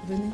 Venez.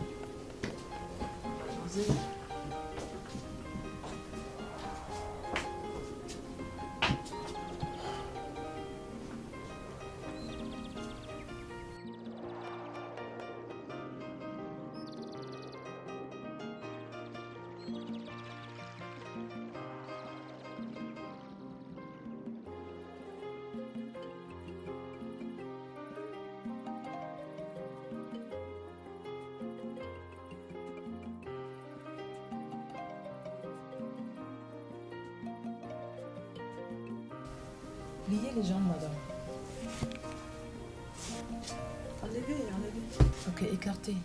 Pliez les jambes, madame. Enlevez. Ok, écartez.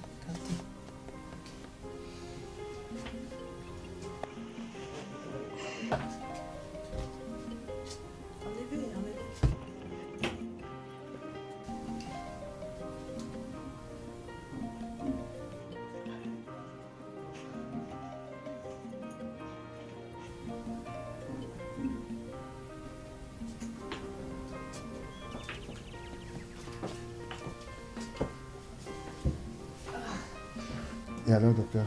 Et alors, docteur?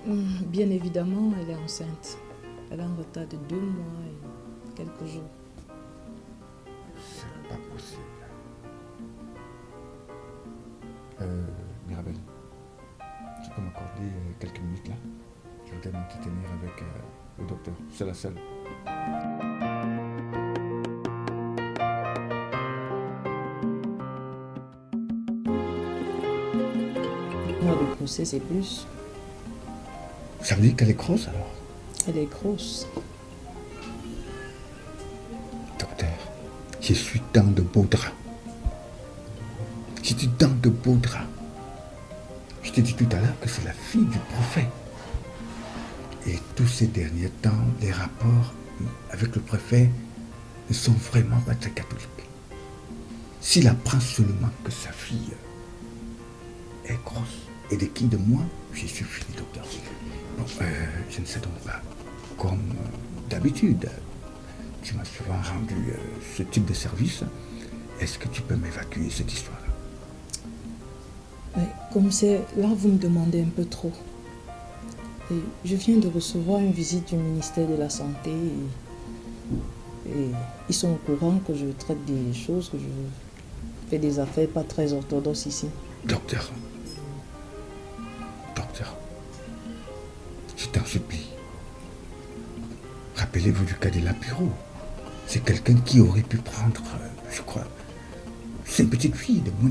Bien évidemment, elle est enceinte. Elle a un retard de 2 mois et quelques jours. C'est pas possible. Mirabel, tu peux m'accorder quelques minutes là? Je voudrais m'entretenir avec le docteur. C'est la seule. Moi, le procès, c'est plus. Ça veut dire qu'elle est grosse alors? Elle est grosse. Docteur, je suis dans de beaux draps. Je suis dans de beaux draps. Je t'ai dit tout à l'heure que c'est la fille du prophète. Et tous ces derniers temps, les rapports avec le préfet ne sont vraiment pas très catholiques. S'il apprend seulement que sa fille est grosse et de qui de moi, je suis fini, docteur. Bon, je ne sais donc pas. Comme d'habitude, tu m'as souvent rendu ce type de service. Est-ce que tu peux m'évacuer cette histoire-là? Ouais, comme c'est là, vous me demandez un peu trop. Et je viens de recevoir une visite du ministère de la Santé et ils sont au courant que je traite des choses, que je fais des affaires pas très orthodoxes ici. Docteur, je t'en supplie. Rappelez-vous du cas de Lapiro. C'est quelqu'un qui aurait pu prendre, je crois, cette petite fille de moins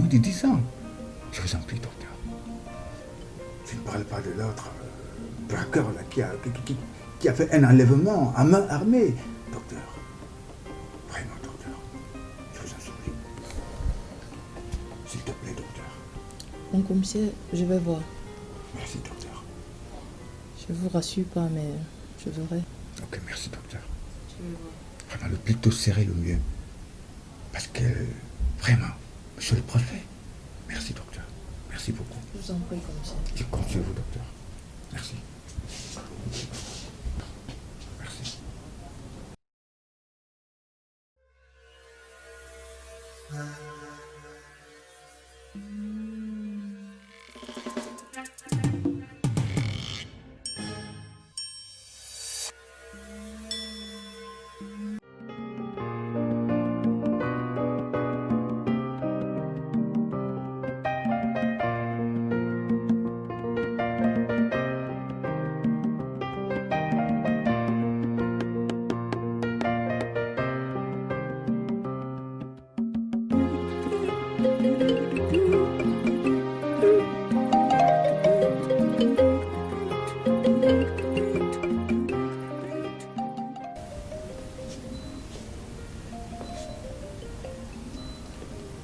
de 10 ans. Je vous en prie, docteur. Je ne parle pas de l'autre braqueur là, qui a fait un enlèvement à main armée. Docteur, vraiment, docteur, je vous en supplie. S'il te plaît, docteur. Mon commissaire, je vais voir. Merci, docteur. Je vous rassure pas, mais je verrai. Ok, merci, docteur. Je vais voir. Vraiment, le plus tôt serait le mieux. Parce que, vraiment, monsieur le préfet, merci, docteur. Merci beaucoup. Je vous en prie, commissaire. Je compte sur vous, docteur. Merci. Merci.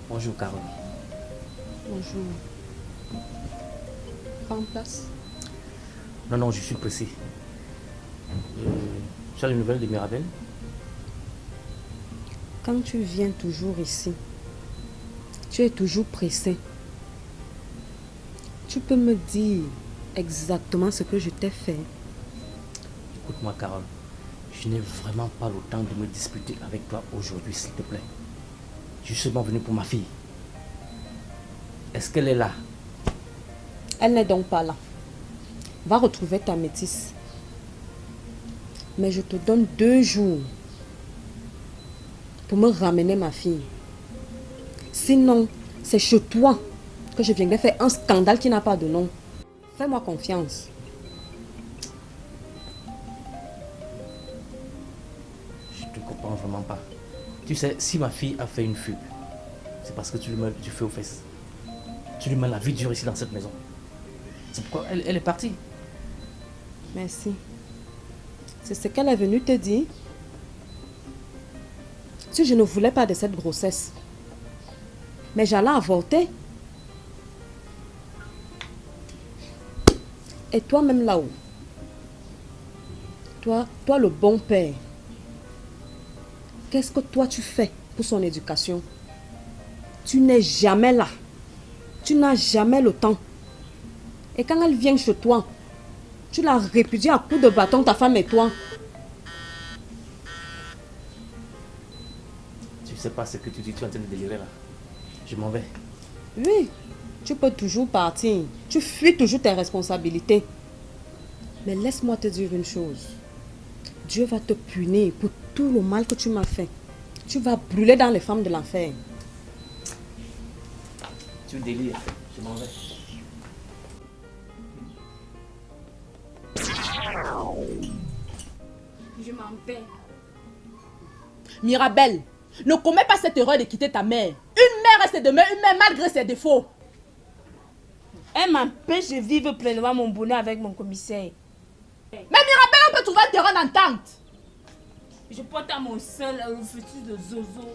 Bonjour Caroline. Bonjour. Prends place. Non, je suis pressé. Tu as des nouvelles de Mirabel? Quand tu viens toujours ici, tu es toujours pressé. Tu peux me dire exactement ce que je t'ai fait? Écoute-moi Carole, je n'ai vraiment pas le temps de me disputer avec toi aujourd'hui, s'il te plaît. Je suis seulement venu pour ma fille. Est-ce qu'elle est là? Elle n'est donc pas là. Va retrouver ta métisse. Mais je te donne 2 jours pour me ramener ma fille. Sinon, c'est chez toi que je viendrai faire un scandale qui n'a pas de nom. Fais-moi confiance. Je te comprends vraiment pas. Tu sais, si ma fille a fait une fugue, c'est parce que tu lui mets du feu aux fesses. Tu lui mets la vie dure ici dans cette maison. C'est pourquoi elle est partie. Merci. C'est ce qu'elle est venue te dire. Si je ne voulais pas de cette grossesse, mais j'allais avorter. Et toi-même là-haut, toi le bon père, qu'est-ce que toi tu fais pour son éducation? Tu n'es jamais là. Tu n'as jamais le temps. Et quand elle vient chez toi, tu la répudies à coups de bâton, ta femme et toi. Tu sais pas ce que tu dis, tu es en train de délirer là. Je m'en vais. Oui, tu peux toujours partir. Tu fuis toujours tes responsabilités. Mais laisse-moi te dire une chose. Dieu va te punir pour tout le mal que tu m'as fait. Tu vas brûler dans les flammes de l'enfer. Tu délires. Je m'en vais. Je m'en vais. Mirabelle, ne commets pas cette erreur de quitter ta mère. Une mère reste demeure une mère malgré ses défauts. Elle m'empêche de vivre pleinement mon bonheur avec mon commissaire. Mais Mirabelle, on peut trouver un terrain d'entente. Je porte à mon sein le futur de Zozo.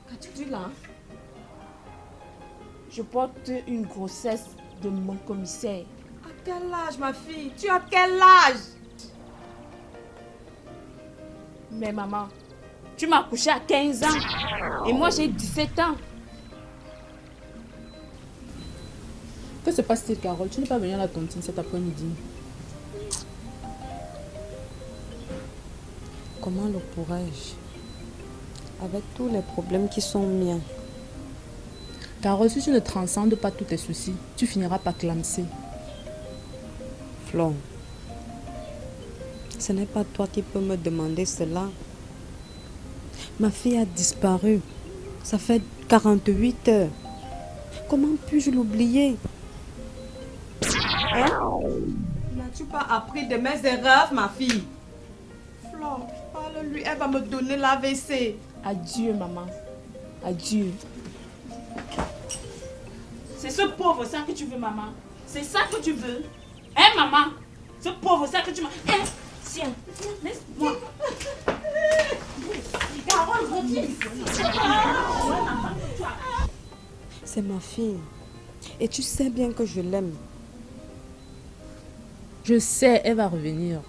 Qu'as-tu dit là? Je porte une grossesse de mon commissaire. À quel âge, ma fille? Tu as quel âge? Mais maman, tu m'as accouché à 15 ans. Et moi j'ai 17 ans. Que se passe-t-il, Carole? Tu n'es pas venue à la tontine cet après-midi. Comment le pourrais-je? Avec tous les problèmes qui sont miens. Carole, si tu ne transcendes pas tous tes soucis, tu finiras par clamser. Flo, ce n'est pas toi qui peux me demander cela. Ma fille a disparu. Ça fait 48 heures. Comment puis-je l'oublier? Hein? N'as-tu pas appris de mes erreurs, ma fille? Flo, parle-lui, elle va me donner l'AVC. Adieu maman. Adieu. C'est ce pauvre sang que tu veux maman. C'est ça que tu veux. Hein maman? Ce pauvre sang que tu m'as... Hein? Tiens, laisse-moi. Carole, reviens. C'est ma fille. Et tu sais bien que je l'aime. Je sais, elle va revenir.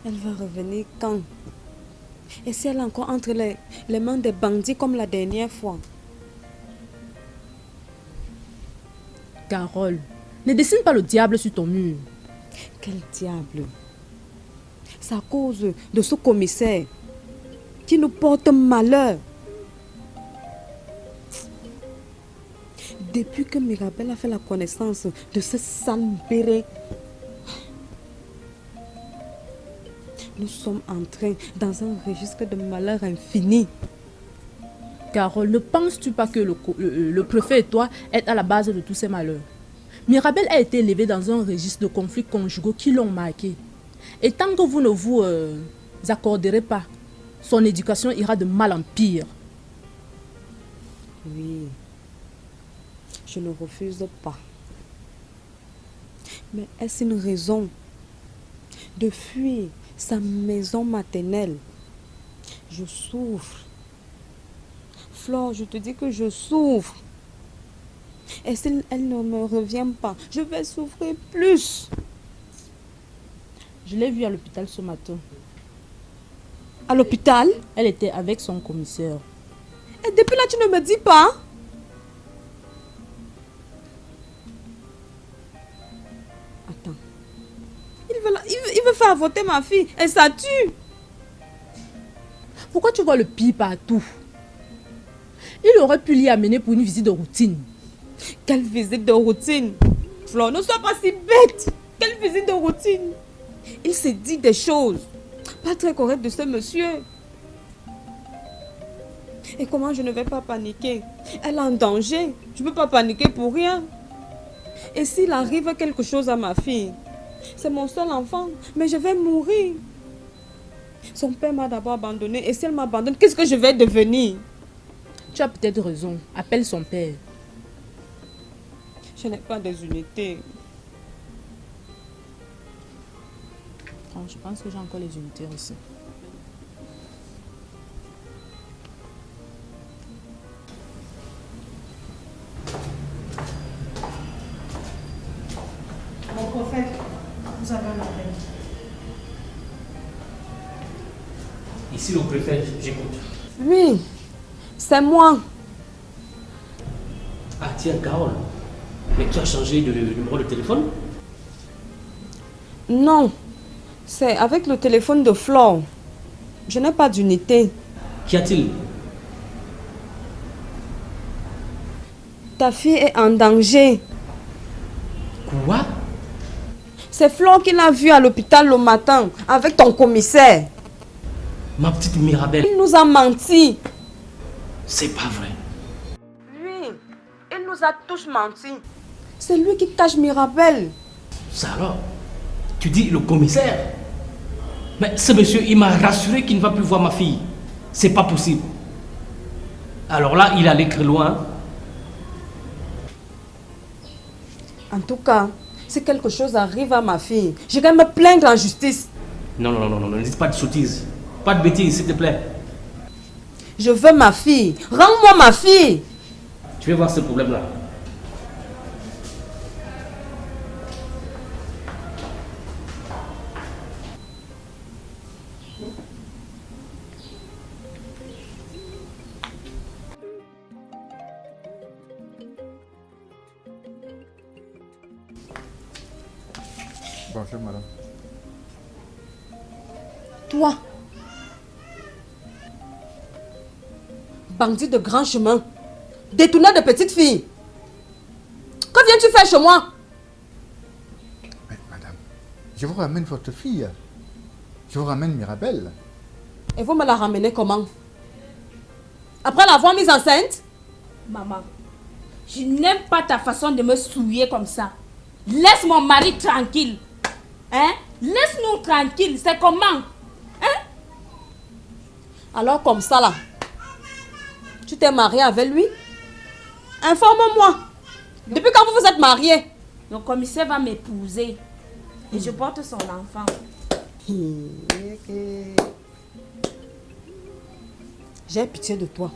Elle va revenir quand? Et si elle est encore entre les mains des bandits comme la dernière fois? Carole, ne dessine pas le diable sur ton mur. Quel diable? C'est à cause de ce commissaire qui nous porte malheur. Depuis que Mirabelle a fait la connaissance de ce sale béré, nous sommes entrés dans un registre de malheur infini. Carole, ne penses-tu pas que le préfet et toi êtes à la base de tous ces malheurs? Mirabelle a été élevée dans un registre de conflits conjugaux qui l'ont marqué. Et tant que vous ne vous accorderez pas, son éducation ira de mal en pire. Oui, je ne refuse pas. Mais est-ce une raison de fuir sa maison maternelle? Je souffre. Flore, je te dis que je souffre. Et si elle ne me revient pas, je vais souffrir plus. Je l'ai vue à l'hôpital ce matin. À l'hôpital? Elle était avec son commissaire. Et depuis là, tu ne me dis pas? Attends. Il veut faire avorter ma fille. Et ça tue. Pourquoi tu vois le pire partout? Il aurait pu l'y amener pour une visite de routine. Quelle visite de routine? Flore, ne sois pas si bête. Quelle visite de routine? Il s'est dit des choses pas très correctes de ce monsieur. Et comment je ne vais pas paniquer? Elle est en danger. Je ne peux pas paniquer pour rien. Et s'il arrive quelque chose à ma fille, c'est mon seul enfant, mais je vais mourir. Son père m'a d'abord abandonné. Et si elle m'abandonne, qu'est-ce que je vais devenir? Tu as peut-être raison. Appelle son père. Je n'ai pas des unités. Je pense que j'ai encore les unités aussi. Mon prophète, vous avez un appel. Ici le préfet, j'écoute. Oui, c'est moi. Ah tiens, Carole. Mais tu as changé de numéro de téléphone? Non, c'est avec le téléphone de Flore. Je n'ai pas d'unité. Qu'y a-t-il? Ta fille est en danger. Quoi? C'est Flore qui l'a vue à l'hôpital le matin avec ton commissaire. Ma petite Mirabelle. Il nous a menti. C'est pas vrai. Oui, il nous a tous menti. C'est lui qui cache Mirabelle. Ça alors? Tu dis le commissaire? Mais ce monsieur, il m'a rassuré qu'il ne va plus voir ma fille. C'est pas possible. Alors là, il allait très loin. En tout cas, si quelque chose arrive à ma fille, je vais me plaindre en justice. Non, ne dites pas de sottises. Pas de bêtises, s'il te plaît. Je veux ma fille. Rends-moi ma fille. Tu vais voir ce problème-là. Bonjour, madame. Toi, bandit de grand chemin, détourneur de petite fille, que viens-tu faire chez moi? Mais, madame, je vous ramène votre fille. Je vous ramène Mirabelle. Et vous me la ramenez comment? Après l'avoir mise enceinte? Maman, je n'aime pas ta façon de me souiller comme ça. Laisse mon mari tranquille. Hein? Laisse-nous tranquille. C'est comment? Hein? Alors comme ça là, tu t'es mariée avec lui? Informe-moi. Depuis quand vous vous êtes mariés? Le commissaire va m'épouser. Et je porte son enfant. J'ai pitié de toi.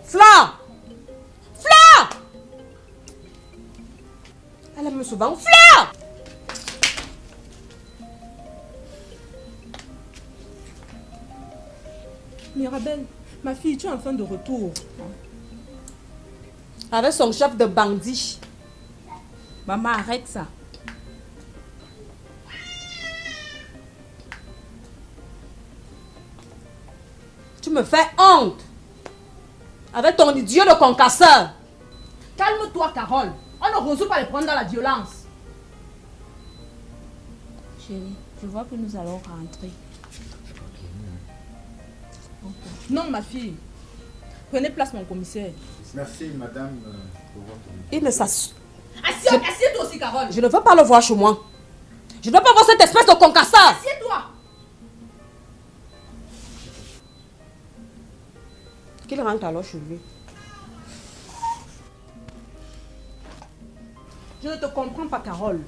Flore! Flore! Elle aime souvent. Flore! Mirabelle, ma fille, tu es enfin de retour. Avec son chef de bandit. Maman, arrête ça. Tu me fais honte. Avec ton idiot de concasseur. Calme-toi, Carole. On ne résout pas les prendre dans la violence. Chérie, je vois que nous allons rentrer. Non, ma fille. Prenez place, mon commissaire. Merci, madame, pour votre... Il ne s'assure. Assieds-toi aussi, Carole. Je ne veux pas le voir chez moi. Je ne veux pas voir cette espèce de concasseur. Assieds-toi. Qu'il rentre alors chez lui. Je ne te comprends pas, Carole.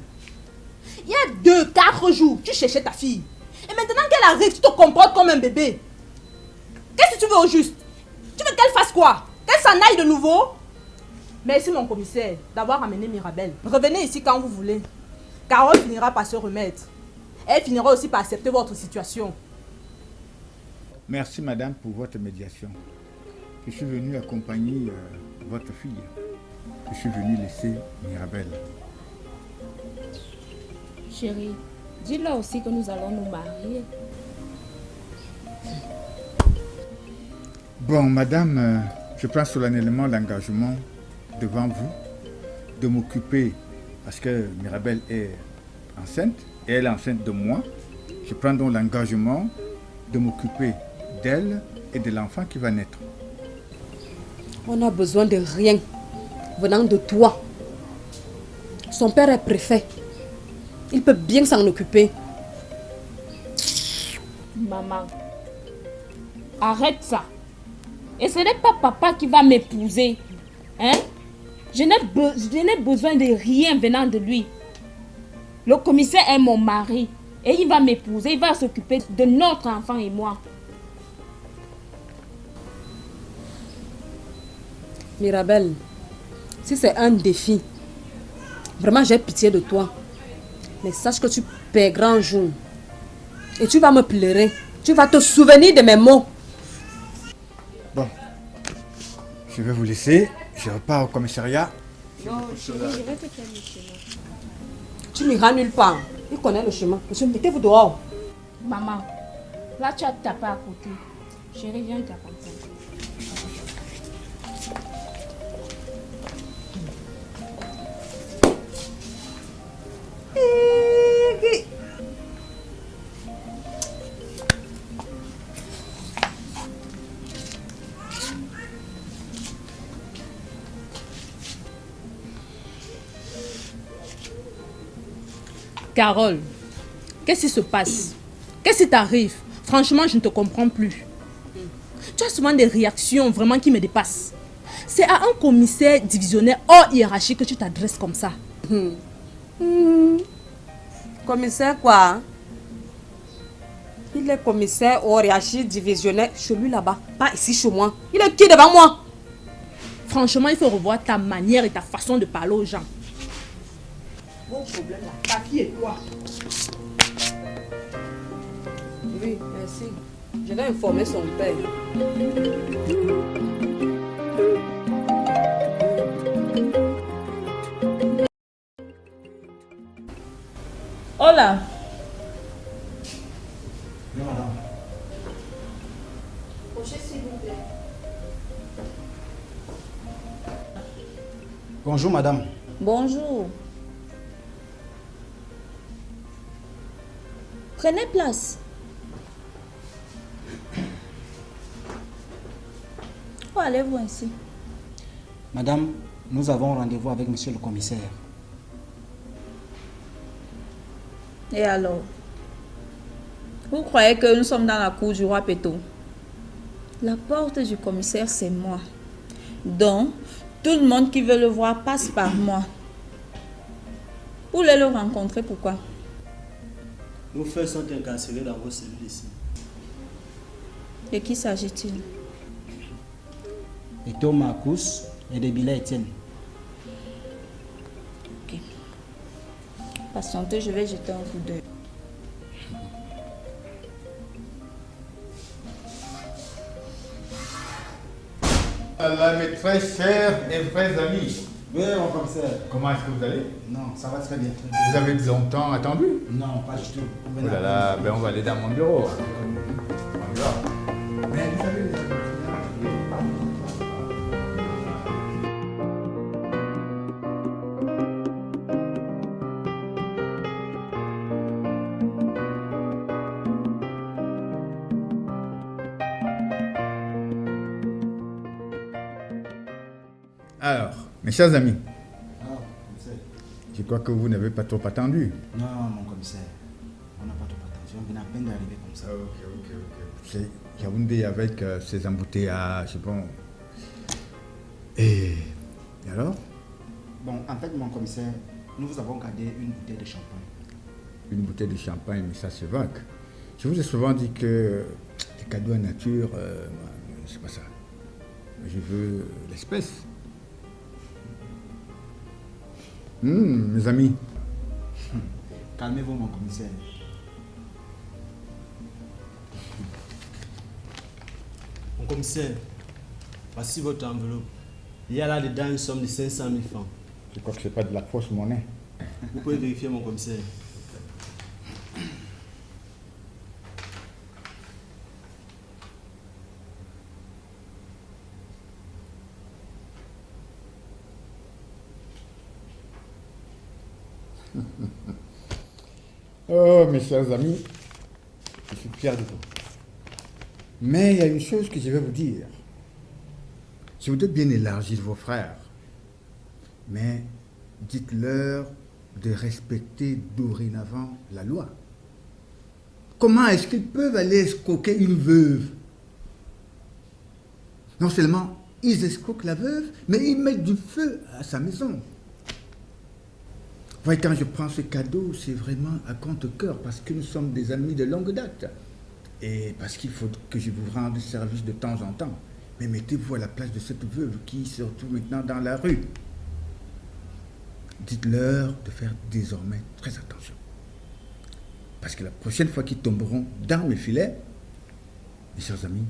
Il y a 2-4 jours, tu cherchais ta fille. Et maintenant qu'elle arrive, tu te comportes comme un bébé. Qu'est-ce que tu veux au juste? Tu veux qu'elle fasse quoi? Qu'elle s'en aille de nouveau? Merci, mon commissaire, d'avoir amené Mirabelle. Revenez ici quand vous voulez. Carole finira par se remettre. Elle finira aussi par accepter votre situation. Merci, madame, pour votre médiation. Je suis venu accompagner votre fille. Je suis venu laisser Mirabelle. Chérie, dis-leur aussi que nous allons nous marier. Bon, madame, je prends solennellement l'engagement devant vous de m'occuper, parce que Mirabelle est enceinte, et elle est enceinte de moi. Je prends donc l'engagement de m'occuper d'elle et de l'enfant qui va naître. On n'a besoin de rien venant de toi. Son père est préfet. Il peut bien s'en occuper. Maman, arrête ça. Et ce n'est pas papa qui va m'épouser. Hein? Je n'ai besoin de rien venant de lui. Le commissaire est mon mari. Et il va m'épouser. Il va s'occuper de notre enfant et moi. Mirabelle, si c'est un défi, vraiment j'ai pitié de toi. Mais sache que tu paieras un jour. Et tu vas me pleurer. Tu vas te souvenir de mes mots. Bon, je vais vous laisser. Je repars au commissariat. Non, je vais te faire le chemin. Tu n'iras nulle part. Il connaît le chemin. Monsieur, mettez-vous dehors. Maman, là tu as tapé à côté. Chérie, viens t'accompagner. Carole, qu'est-ce qui se passe? Qu'est-ce qui t'arrive? Franchement, je ne te comprends plus. Tu as souvent des réactions vraiment qui me dépassent. C'est à un commissaire divisionnaire hors hiérarchie que tu t'adresses comme ça. Commissaire quoi? Il est commissaire au hiérarchie divisionnaire chez lui là-bas, pas ici chez moi. Il est qui devant moi? Franchement, il faut revoir ta manière et ta façon de parler aux gens. Mon problème là, ta fille et toi. Oui, merci. Je vais informer son père. Hola. Oui, madame. Bonjour, madame. Bonjour. Prenez place. Où allez-vous ainsi? Madame, nous avons rendez-vous avec monsieur le commissaire. Et alors? Vous croyez que nous sommes dans la cour du roi Péto? La porte du commissaire, c'est moi. Donc, tout le monde qui veut le voir passe par moi. Vous voulez le rencontrer, pourquoi? Nos frères sont incarcérés dans vos cellules ici. De qui s'agit-il? Et Tom Marcus et de Billet Etienne. Ok. Patientez, je vais jeter un coup d'œil. Voilà mes très chers et vrais amis. Oui, mon commissaire. Comment est-ce que vous allez? Non, ça va très bien. Vous avez longtemps attendu? Non, pas du tout. Oh là là, ben on va aller dans mon bureau. On y va. Mais vous savez, les amis, alors, mes chers amis, Ah, commissaire. je crois que vous n'avez pas trop attendu. Non, mon commissaire. On n'a pas trop attendu. On vient à peine d'arriver comme ça. Ok. C'est Yaoundé avec ses embouteillages, bon. Et alors? Bon, en fait, mon commissaire, nous vous avons gardé une bouteille de champagne. Une bouteille de champagne, mais ça c'est vague. Je vous ai souvent dit que les cadeaux en nature, c'est pas ça. Je veux l'espèce. Mes amis. Calmez-vous, mon commissaire. Mon commissaire, voici votre enveloppe. Il y a là-dedans une somme de 500 000 francs. Je crois que c'est pas de la fausse monnaie. Vous pouvez vérifier, mon commissaire. Oh, mes chers amis, je suis fier de vous. Mais il y a une chose que je vais vous dire. Je voudrais bien élargir vos frères, mais dites-leur de respecter dorénavant la loi. Comment est-ce qu'ils peuvent aller escroquer une veuve? Non seulement ils escroquent la veuve, mais ils mettent du feu à sa maison. Voyez, quand je prends ce cadeau, c'est vraiment à contre-cœur, parce que nous sommes des amis de longue date. Et parce qu'il faut que je vous rende service de temps en temps. Mais mettez-vous à la place de cette veuve qui se retrouve maintenant dans la rue. Dites-leur de faire désormais très attention. Parce que la prochaine fois qu'ils tomberont dans mes filets, mes chers amis,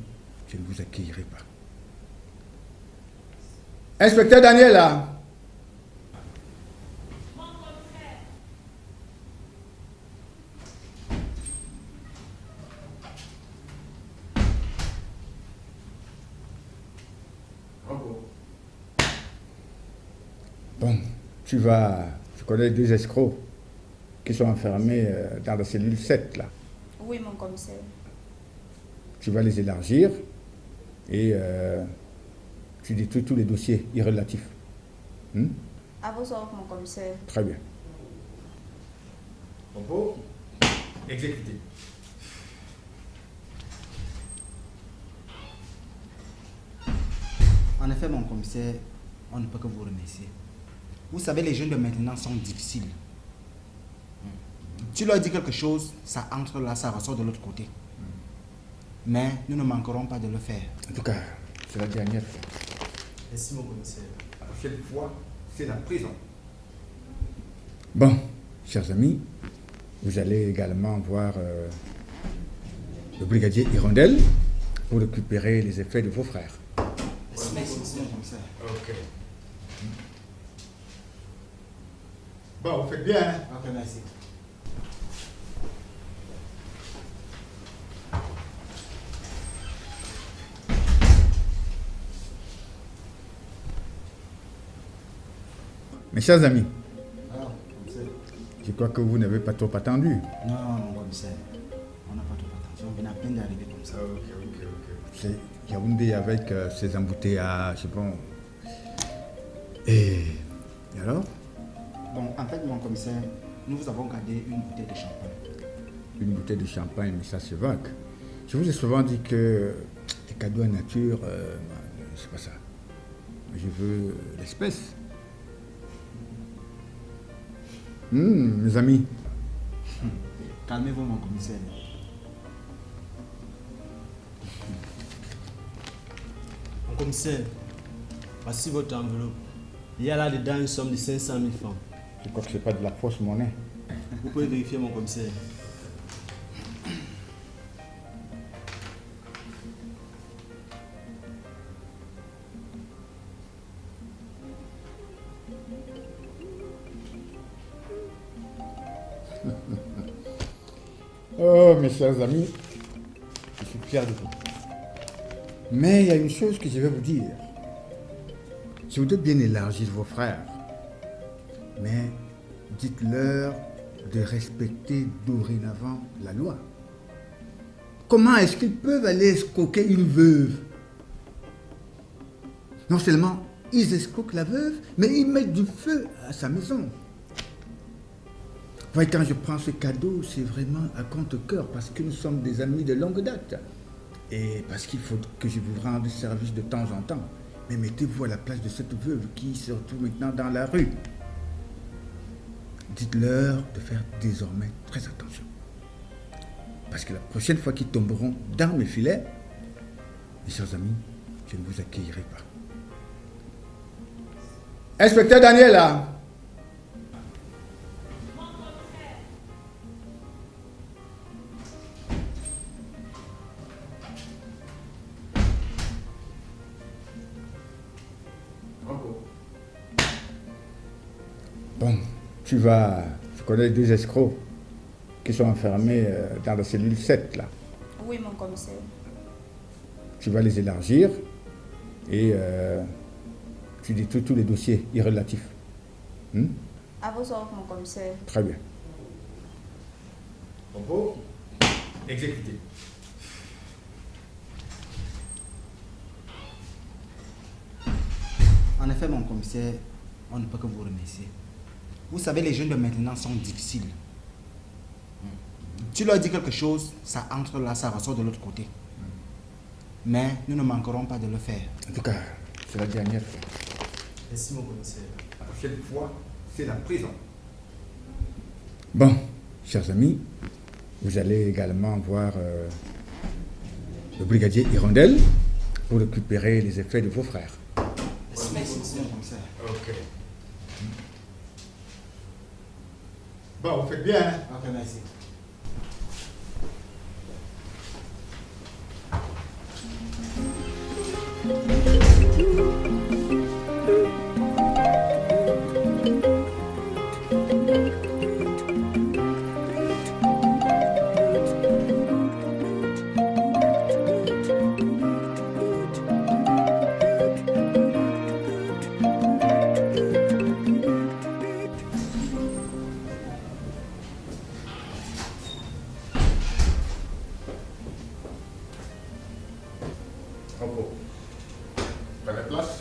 je ne vous accueillerai pas. Inspecteur Daniel, là. Bon, tu connais deux escrocs qui sont enfermés dans la cellule 7, là. Oui, mon commissaire. Tu vas les élargir et tu détruis tous les dossiers irrélatifs. À vos ordres, mon commissaire. Très bien. Propos exécuté. En effet, mon commissaire, on ne peut que vous remercier. Vous savez, les jeunes de maintenant sont difficiles. Tu leur dis quelque chose, ça entre là, ça ressort de l'autre côté. Mais nous ne manquerons pas de le faire. En tout cas, c'est la dernière fois. Merci, mon commissaire. La prochaine fois, c'est la prison. Bon, chers amis, vous allez également voir le brigadier Hirondelle pour récupérer les effets de vos frères. Merci, mon commissaire. Ok. Bon, vous faites bien, hein? Ok, merci. Mes chers amis, Alors, commissaire. je crois que vous n'avez pas trop attendu. Non, mon commissaire. On n'a pas trop attention. On vient à peine d'arriver comme ça. C'est Yaoundé avec ses embouteillages, bon. Et alors? Bon, en fait, mon commissaire, nous vous avons gardé une bouteille de champagne. Une bouteille de champagne, mais ça c'est vague. Je vous ai souvent dit que les cadeaux en nature, c'est pas ça. Je veux l'espèce. Mes amis. Calmez-vous, mon commissaire. Mon commissaire, voici votre enveloppe. Il y a là-dedans une somme de 500 000 francs. Je crois que c'est pas de la fausse monnaie. Vous pouvez vérifier, mon commissaire. Oh, mes chers amis, je suis fier de vous. Mais il y a une chose que je vais vous dire. Je voudrais bien élargir vos frères, mais dites-leur de respecter dorénavant la loi. Comment est-ce qu'ils peuvent aller escroquer une veuve? Non seulement ils escroquent la veuve, mais ils mettent du feu à sa maison. Voyez, quand je prends ce cadeau, c'est vraiment à contre-cœur, parce que nous sommes des amis de longue date. Et parce qu'il faut que je vous rende service de temps en temps. Mais mettez-vous à la place de cette veuve qui se retrouve maintenant dans la rue. Dites-leur de faire désormais très attention. Parce que la prochaine fois qu'ils tomberont dans mes filets, mes chers amis, je ne vous accueillerai pas. Inspecteur Daniel, là. Bon, tu connais deux escrocs qui sont enfermés dans la cellule 7, là. Oui, mon commissaire. Tu vas les élargir et tu détruis tous les dossiers irrélatifs. À vos ordres, mon commissaire. Très bien. Propos exécuté. En effet, mon commissaire, on ne peut que vous remercier. Vous savez, les jeunes de maintenant sont difficiles. Tu leur dis quelque chose, ça entre là, ça ressort de l'autre côté. Mais nous ne manquerons pas de le faire. En tout cas, c'est la dernière fois. Merci, mon commissaire. La prochaine fois, c'est la prison. Bon, chers amis, vous allez également voir le brigadier Hirondelle pour récupérer les effets de vos frères. Merci, mon commissaire. Ok. Bon, vous faites bien, hein? Ok, merci. Bravo. Prenez place.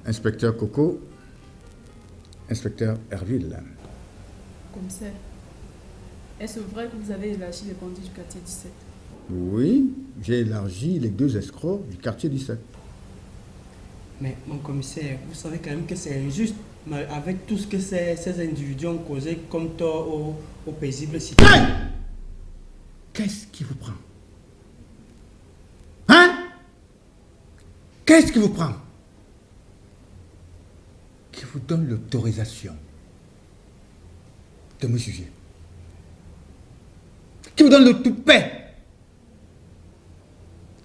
Inspecteur Coco, inspecteur Herville. Commissaire, est-ce vrai que vous avez élargi les bandits du quartier 17? Oui, j'ai élargi les 2 escrocs du quartier 17. Mais mon commissaire, vous savez quand même que c'est injuste, mais avec tout ce que ces individus ont causé comme tort aux paisibles citoyens. Qu'est-ce qui vous prend? Hein? Qu'est-ce qui vous prend? Qui vous donne l'autorisation de me juger? Qui vous donne le toupet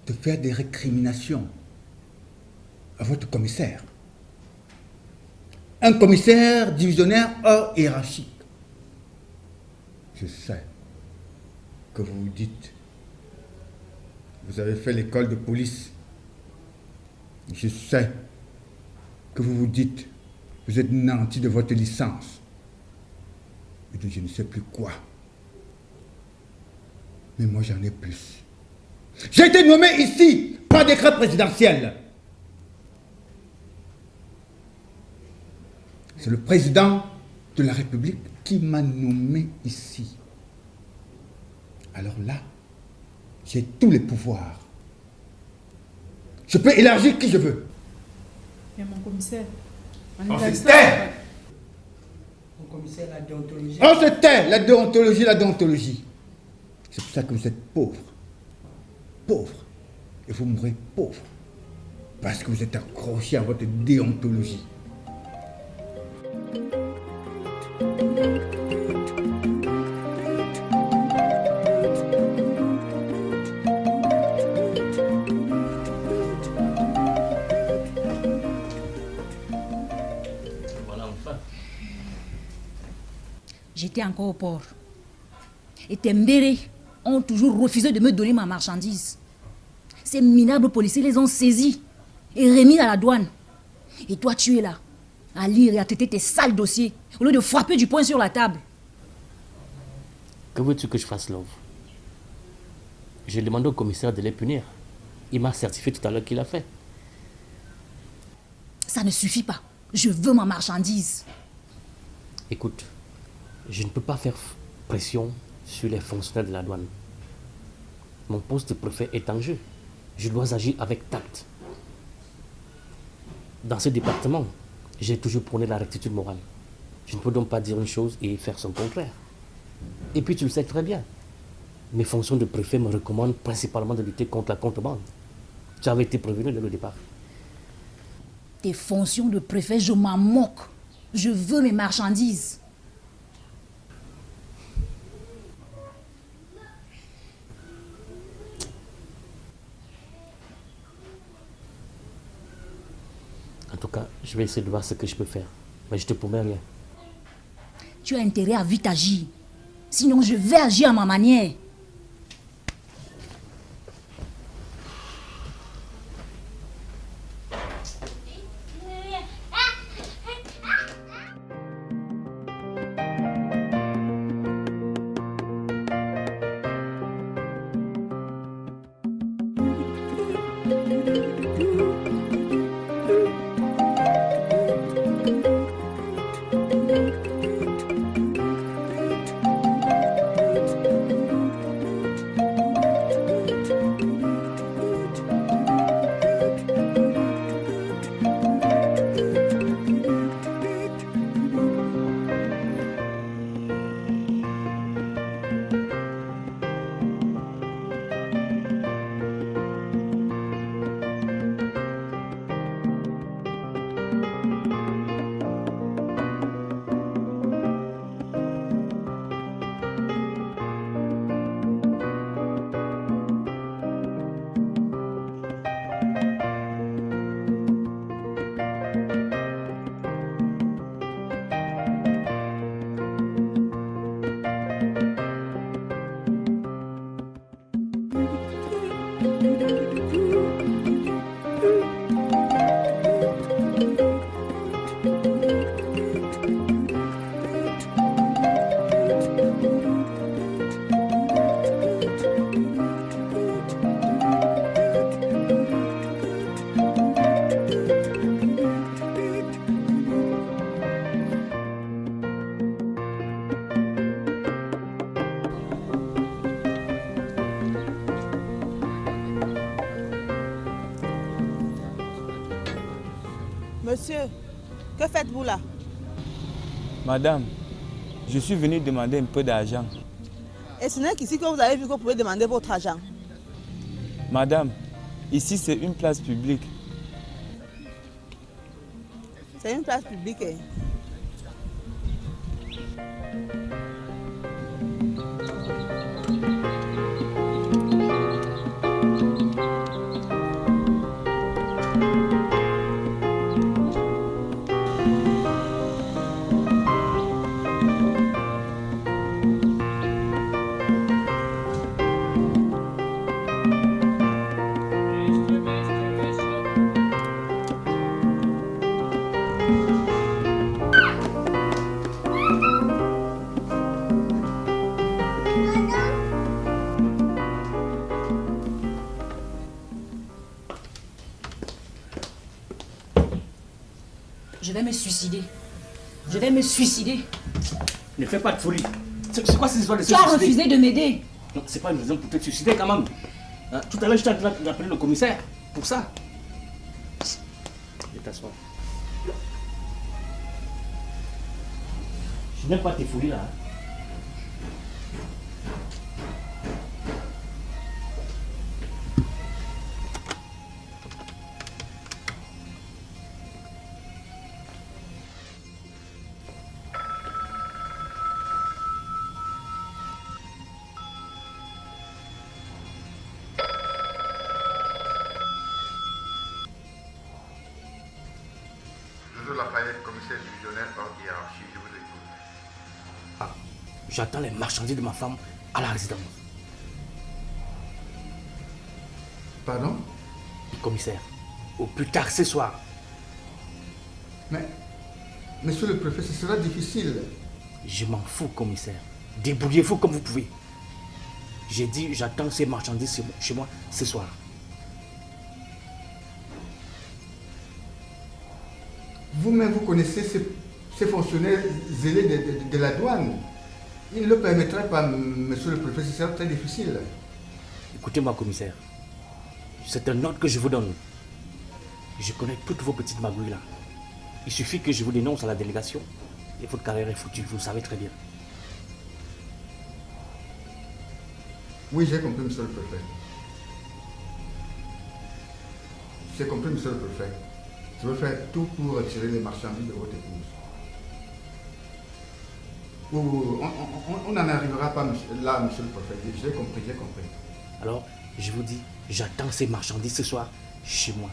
de faire des récriminations à votre commissaire? Un commissaire divisionnaire hors hiérarchique. Je sais que vous vous dites, vous avez fait l'école de police. Je sais que vous vous dites, vous êtes nanti de votre licence et de je ne sais plus quoi. Mais moi j'en ai plus. J'ai été nommé ici par décret présidentiel. C'est le président de la République qui m'a nommé ici. Alors là, j'ai tous les pouvoirs. Je peux élargir qui je veux. Mais mon commissaire, On se tait. Mon commissaire, la déontologie. On se tait. La déontologie, la déontologie. C'est pour ça que vous êtes pauvre. Pauvre. Et vous mourrez pauvre. Parce que vous êtes accroché à votre déontologie. Voilà, enfin. J'étais encore au port. Et tes mbérés ont toujours refusé de me donner ma marchandise. Ces minables policiers les ont saisis et remis à la douane. Et toi, tu es là, à lire et à traiter tes sales dossiers, au lieu de frapper du poing sur la table. Que veux-tu que je fasse, Love? J'ai demandé au commissaire de les punir. Il m'a certifié tout à l'heure qu'il a fait. Ça ne suffit pas. Je veux ma marchandise. Écoute, je ne peux pas faire pression sur les fonctionnaires de la douane. Mon poste de préfet est en jeu. Je dois agir avec tact. Dans ce département, j'ai toujours prôné la rectitude morale. Je ne peux donc pas dire une chose et faire son contraire. Et puis tu le sais très bien. Mes fonctions de préfet me recommandent principalement de lutter contre la contrebande. Tu avais été prévenu dès le départ. Tes fonctions de préfet, je m'en moque. Je veux mes marchandises. En tout cas, je vais essayer de voir ce que je peux faire. Mais je te promets rien. Tu as intérêt à vite agir. Sinon, je vais agir à ma manière. Monsieur, que faites-vous là? Madame, je suis venu demander un peu d'argent. Et ce n'est qu'ici que vous avez vu que vous pouvez demander votre argent. Madame, ici c'est une place publique. C'est une place publique. Hein? Je vais me suicider. Je vais me suicider. Ne fais pas de folie. C'est quoi cette histoire de se Tu as suicider? refusé de m'aider. Non, c'est pas une raison pour te suicider quand même. Hein? Tout à l'heure, j'étais en train d'appeler le commissaire pour ça. Je t'assois. Je n'aime pas tes folies là. Hein? Lafayette, commissaire divisionnaire hors hiérarchie, je vous écoute. J'attends les marchandises de ma femme à la résidence. Pardon? Commissaire, au plus tard ce soir. Mais, monsieur le préfet, ce sera difficile. Je m'en fous, commissaire. Débrouillez-vous comme vous pouvez. J'ai dit, j'attends ces marchandises chez moi ce soir. Vous-même, vous connaissez ces fonctionnaires zélés de la douane. Il ne le permettrait pas, monsieur le préfet, ce sera très difficile. Écoutez-moi, commissaire. C'est un ordre que je vous donne. Je connais toutes vos petites magouilles là. Il suffit que je vous dénonce à la délégation et votre carrière est foutue, vous le savez très bien. Oui, j'ai compris, monsieur le préfet. J'ai compris, monsieur le préfet. Je veux faire tout pour retirer les marchandises de votre épouse. On n'en arrivera pas là, monsieur le préfet. J'ai compris, j'ai compris. Alors, je vous dis, j'attends ces marchandises ce soir chez moi.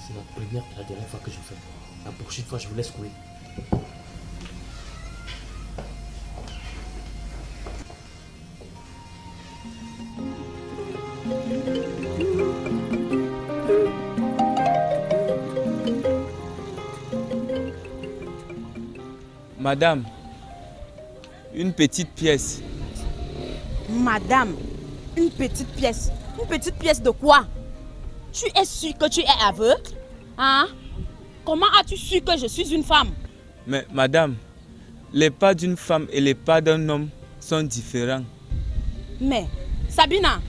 C'est la première et la dernière fois que je fais. La prochaine fois, je vous laisse couler. Madame, une petite pièce. Madame, une petite pièce. Une petite pièce de quoi? Tu es sûre que tu es aveugle? Hein? Comment as-tu su que je suis une femme? Mais madame, les pas d'une femme et les pas d'un homme sont différents. Mais, Sabina,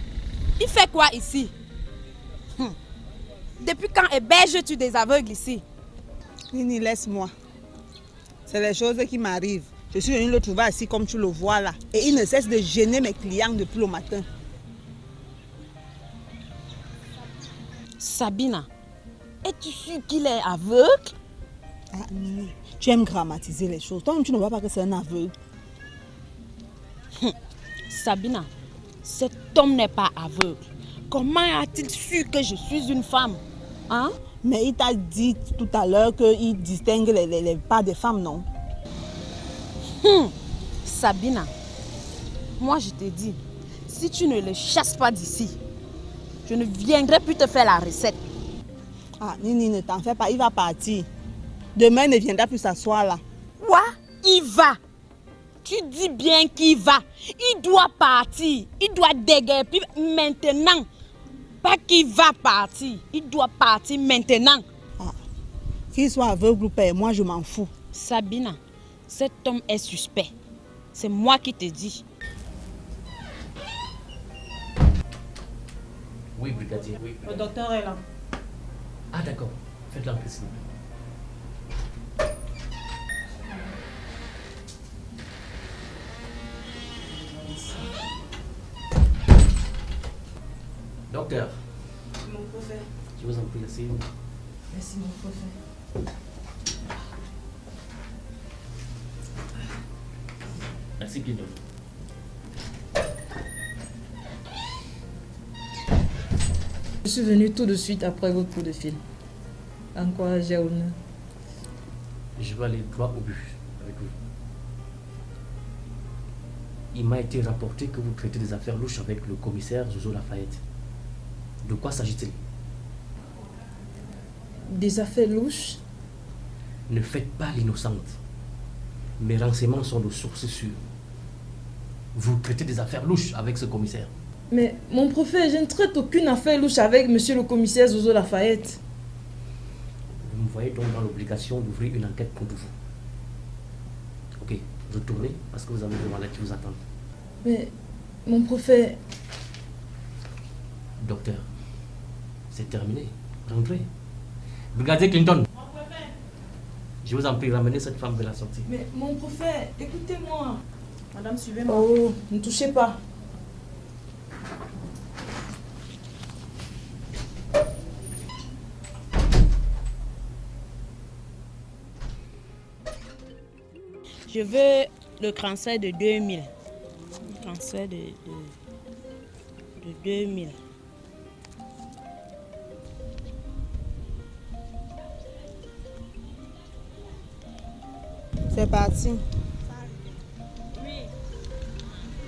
il fait quoi ici? Depuis quand héberges-tu des aveugles ici? Nini, laisse-moi. C'est les choses qui m'arrivent. Je suis venue le trouver assis comme tu le vois là. Et il ne cesse de gêner mes clients depuis le matin. Sabina, es-tu sûre qu'il est aveugle? Ah, Nini, tu aimes grammatiser les choses. Toi, tu ne vois pas que c'est un aveugle. Sabina, cet homme n'est pas aveugle. Comment a-t-il su que je suis une femme? Hein? Mais il t'a dit tout à l'heure qu'il distingue les pas des femmes, non? Sabina, moi je te dis, si tu ne le chasses pas d'ici, je ne viendrai plus te faire la recette. Ah, Nini, ne t'en fais pas, il va partir. Demain, il ne viendra plus s'asseoir là. Quoi? Il va? Tu dis bien qu'il va. Il doit partir. Il doit déguerpir maintenant. Pas qu'il va partir. Il doit partir maintenant. Qu'il soit aveugle ou pas, moi je m'en fous. Sabina, cet homme est suspect. C'est moi qui te dis. Oui, brigadier. Oui, Le docteur est là. Ah, d'accord. Faites-le en s'il vous plaît. Docteur. Mon prophète. Je vous en prie, asseyez-vous. Merci, mon prophète. Merci, Guido. Je suis venu tout de suite après votre coup de fil. Encouragez honneur. Je vais aller droit au but avec vous. Il m'a été rapporté que vous traitez des affaires louches avec le commissaire Zozo Lafayette. De quoi s'agit-il? Des affaires louches? Ne faites pas l'innocente. Mes renseignements sont de sources sûres. Vous traitez des affaires louches avec ce commissaire. Mais mon prophète, je ne traite aucune affaire louche avec monsieur le commissaire Zozo Lafayette. Vous me voyez donc dans l'obligation d'ouvrir une enquête contre vous. Ok, retournez parce que vous avez des malades qui vous attendent. Mais mon prophète... Docteur, c'est terminé. Rentrez. Brigadier Clinton. Je vous en prie, ramenez cette femme de la sortie. Mais mon prophète, écoutez-moi. Madame, suivez-moi. Oh, ne touchez pas. Je veux le transfert de 2000. Le transfert de 2000. C'est parti. Oui.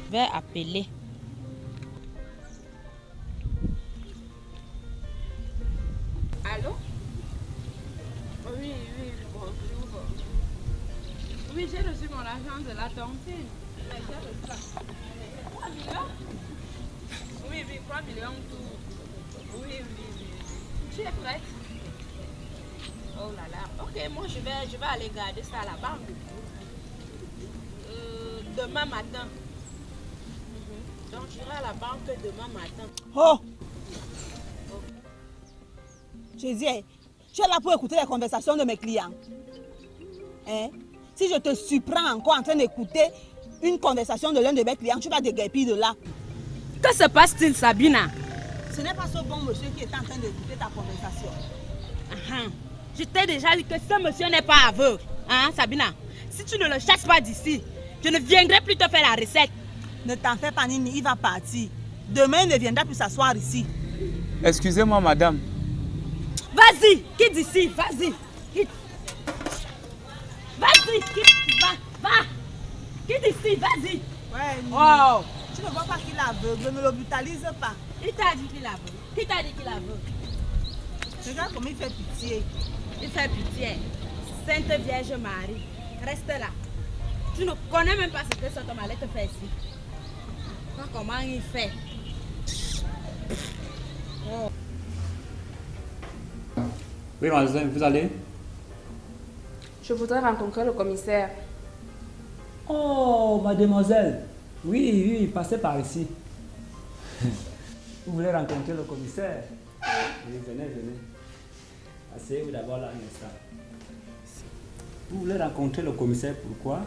Je vais appeler. Allô? Oui, bonjour. Oui, j'ai reçu mon argent de la tontine. Mais j'ai reçu la... 3 millions? Oui, 3 millions tout. Oui. Tu es prête? Oh là là. Ok, moi je vais aller garder ça à la banque. Demain matin. Donc j'irai à la banque demain matin. Oh! Je dis, tu es là pour écouter les conversations de mes clients. Hein? Si je te surprends encore en train d'écouter une conversation de l'un de mes clients, tu vas déguerpir de là. Que se passe-t-il, Sabina? Ce n'est pas ce bon monsieur qui est en train d'écouter ta conversation. Je t'ai déjà dit que ce monsieur n'est pas aveugle. Hein, Sabina? Si tu ne le chasses pas d'ici, je ne viendrai plus te faire la recette. Ne t'en fais pas, Nini, il va partir. Demain, il ne viendra plus s'asseoir ici. Excusez-moi, madame. Vas-y, quitte d'ici, vas-y. Quitte. Vas-y, quitte, va. Quitte d'ici, vas-y. Ouais, Nini. Oh. Tu ne vois pas qu'il est aveugle, ne le brutalise pas. Il t'a dit qu'il est aveugle. Qui t'a dit qu'il est aveugle? Regarde comment il fait pitié. Il fait pitié. Sainte Vierge Marie, reste là. Tu ne connais même pas ce que cet homme allait te faire ici. Pas comment il fait. Oh. Oui, mademoiselle, vous allez? Je voudrais rencontrer le commissaire. Oh, mademoiselle. Oui, passez par ici. Vous voulez rencontrer le commissaire? Oui, venez. Asseyez-vous d'abord là un instant. Vous voulez rencontrer le commissaire, pourquoi?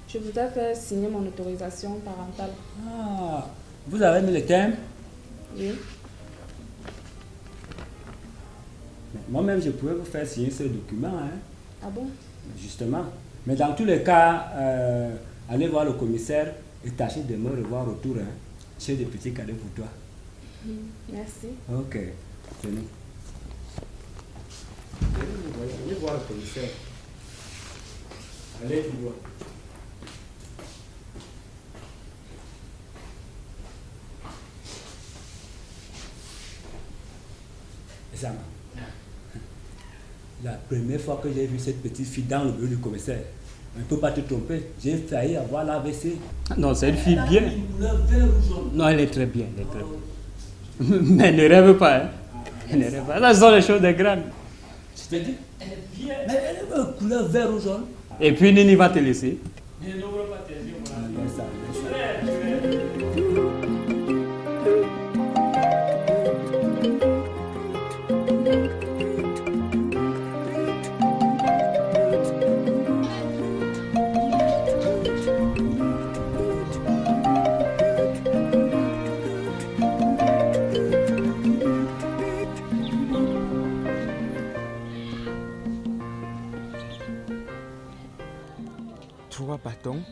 Je voudrais faire signer mon autorisation parentale. Ah, vous avez mis le thème? Oui. Moi-même, je pourrais vous faire signer ce document. Hein? Ah bon? Justement. Mais dans tous les cas, allez voir le commissaire et tâchez de me revoir autour. Hein? J'ai des petits cadeaux pour toi. Merci. Ok. Venez. Venez voir le commissaire. Allez, tu vois. Zama. La première fois que j'ai vu cette petite fille dans le bureau du commissaire, ne peux pas te tromper. J'ai failli avoir l'AVC. Non, c'est une fille bien. Non, elle est très bien. Elle est très bien. Mais ne rêve pas. Hein. Ne rêve pas. Là, ce sont les choses des grandes. Je te dis, elle est bien. Mais elle est de couleur vert ou jaune. Et puis Nini va te laisser. Ne n'ouvre pas tes yeux. Laisse ça. Bâton.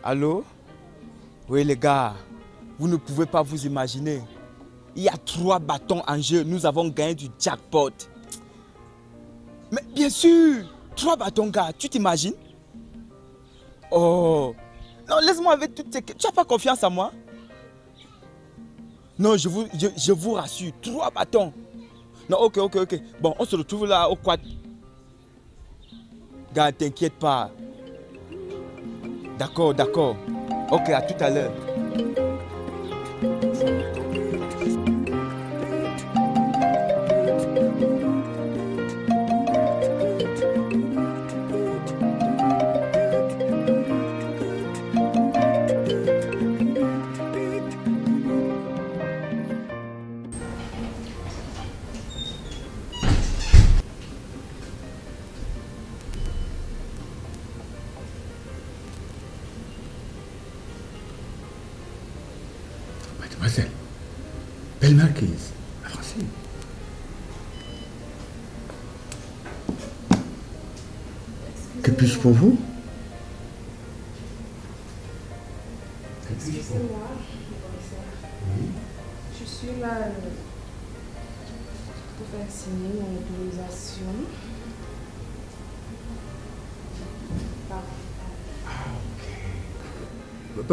Allô? Oui les gars, vous ne pouvez pas vous imaginer. Il y a 3 bâtons en jeu, nous avons gagné du jackpot. Mais bien sûr, 3 bâtons gars, tu t'imagines? Oh, non laisse-moi avec toutes ces... Tu n'as pas confiance en moi? Non, je vous rassure, 3 bâtons. Non, ok. Bon, on se retrouve là au quad. Gars, t'inquiète pas. D'accord. Ok, à tout à l'heure. Mademoiselle, belle marquise, avancez. Que puis-je pour vous? Excusez-moi, je suis là pour faire signer mon autorisation.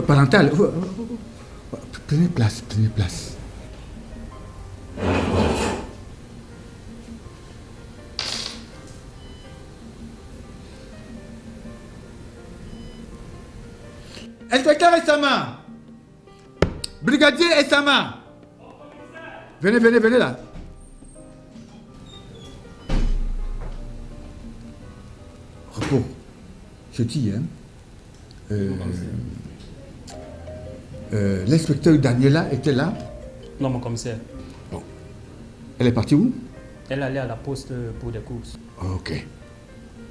Parental, prenez place. Inspecteur Essama, brigadier Essama, venez là. Repos, je dis, hein. L'inspecteur Daniela était là? Non, mon commissaire. Bon. Elle est partie où? Elle allait à la poste pour des courses. Ok.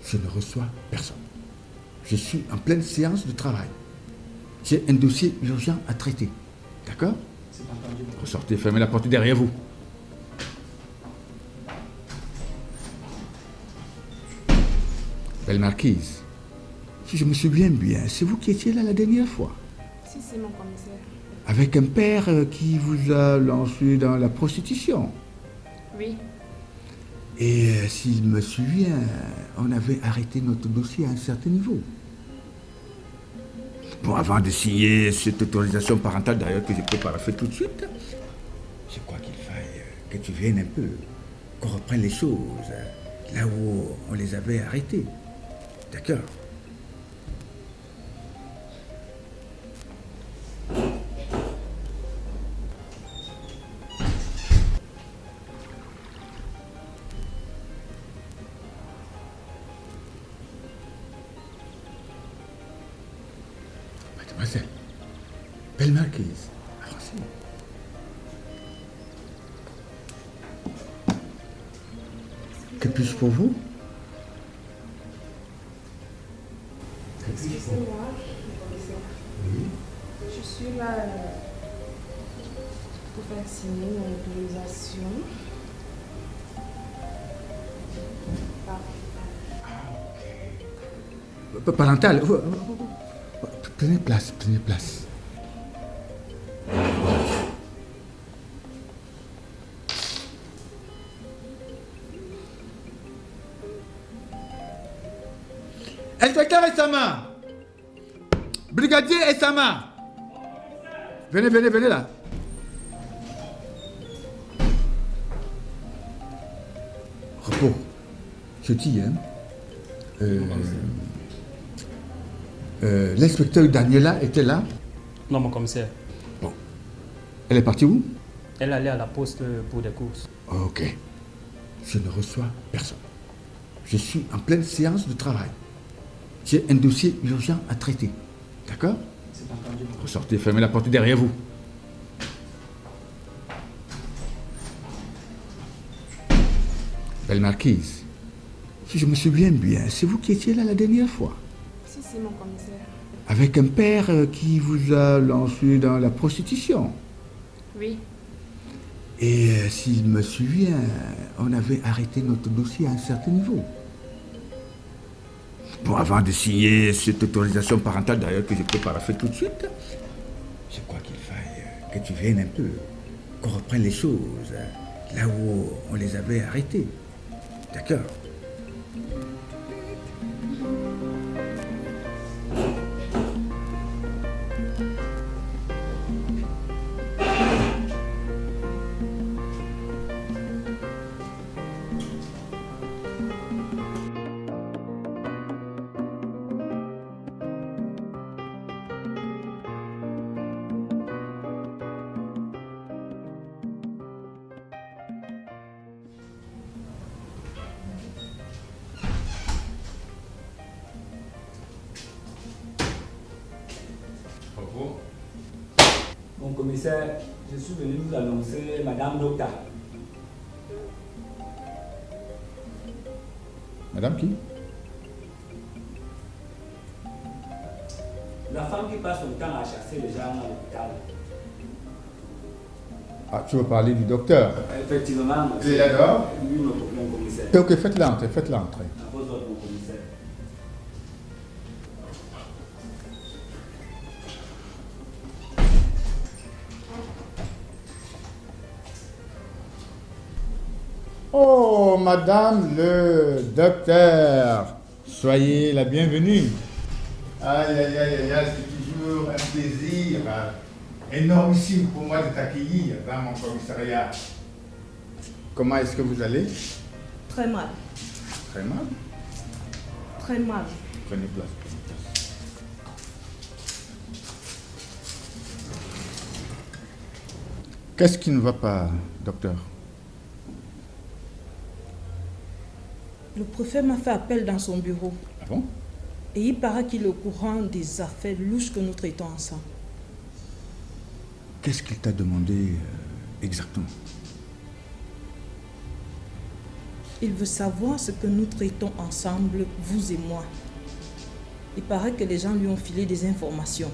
Je ne reçois personne. Je suis en pleine séance de travail. J'ai un dossier urgent à traiter. D'accord? C'est entendu. Ressortez, fermez la porte derrière vous. Belle marquise, si je me souviens bien, c'est vous qui étiez là la dernière fois. Si, c'est mon commissaire. Avec un père qui vous a lancé dans la prostitution. Oui. Et s'il me souvient, on avait arrêté notre dossier à un certain niveau. Bon, avant de signer cette autorisation parentale, d'ailleurs, que je peux paraffer tout de suite, je crois qu'il faille que tu viennes un peu, qu'on reprenne les choses là où on les avait arrêtées. D'accord? Mademoiselle, belle marquise, avancez. Que puis-je pour vous? Excusez-moi, commissaire. Oui. Je suis là pour faire signer mon autorisation. Parental, prenez place. Inspecteur Essama, brigadier Essama, venez là. Repos, je dis, hein. L'inspecteur Daniela était là? Non, mon commissaire. Bon. Elle est partie où? Elle allait à la poste pour des courses. Ok. Je ne reçois personne. Je suis en pleine séance de travail. J'ai un dossier urgent à traiter. D'accord? C'est entendu. Ressortez, fermez la porte derrière vous. Belle marquise, si je me souviens bien, c'est vous qui étiez là la dernière fois. Si, mon commissaire. Avec un père qui vous a lancé dans la prostitution. Oui. Et s'il me souvient, on avait arrêté notre dossier à un certain niveau. Bon, avant de signer cette autorisation parentale, d'ailleurs, que je peux paraffer tout de suite, je crois qu'il faille que tu viennes un peu, qu'on reprenne les choses là où on les avait arrêtées. D'accord? Mon commissaire, je suis venu vous annoncer Madame Docta. Madame qui? La femme qui passe son temps à chasser les gens à l'hôpital. Ah, tu veux parler du docteur? Effectivement, monsieur. Il est là dehors? Oui, mon commissaire. Ok, faites-la entrer, faites-la entrer. À vos ordres, mon commissaire. Oh, madame le docteur, soyez la bienvenue. Aïe, aïe, aïe, aïe, c'est toujours un plaisir énormissime pour moi de t'accueillir dans mon commissariat. Comment est-ce que vous allez? Très mal. Très mal. Très mal. Prenez place. Qu'est-ce qui ne va pas, docteur? Le préfet m'a fait appel dans son bureau. Ah bon? Et il paraît qu'il est au courant des affaires louches que nous traitons ensemble. Qu'est-ce qu'il t'a demandé exactement? Il veut savoir ce que nous traitons ensemble, vous et moi. Il paraît que les gens lui ont filé des informations.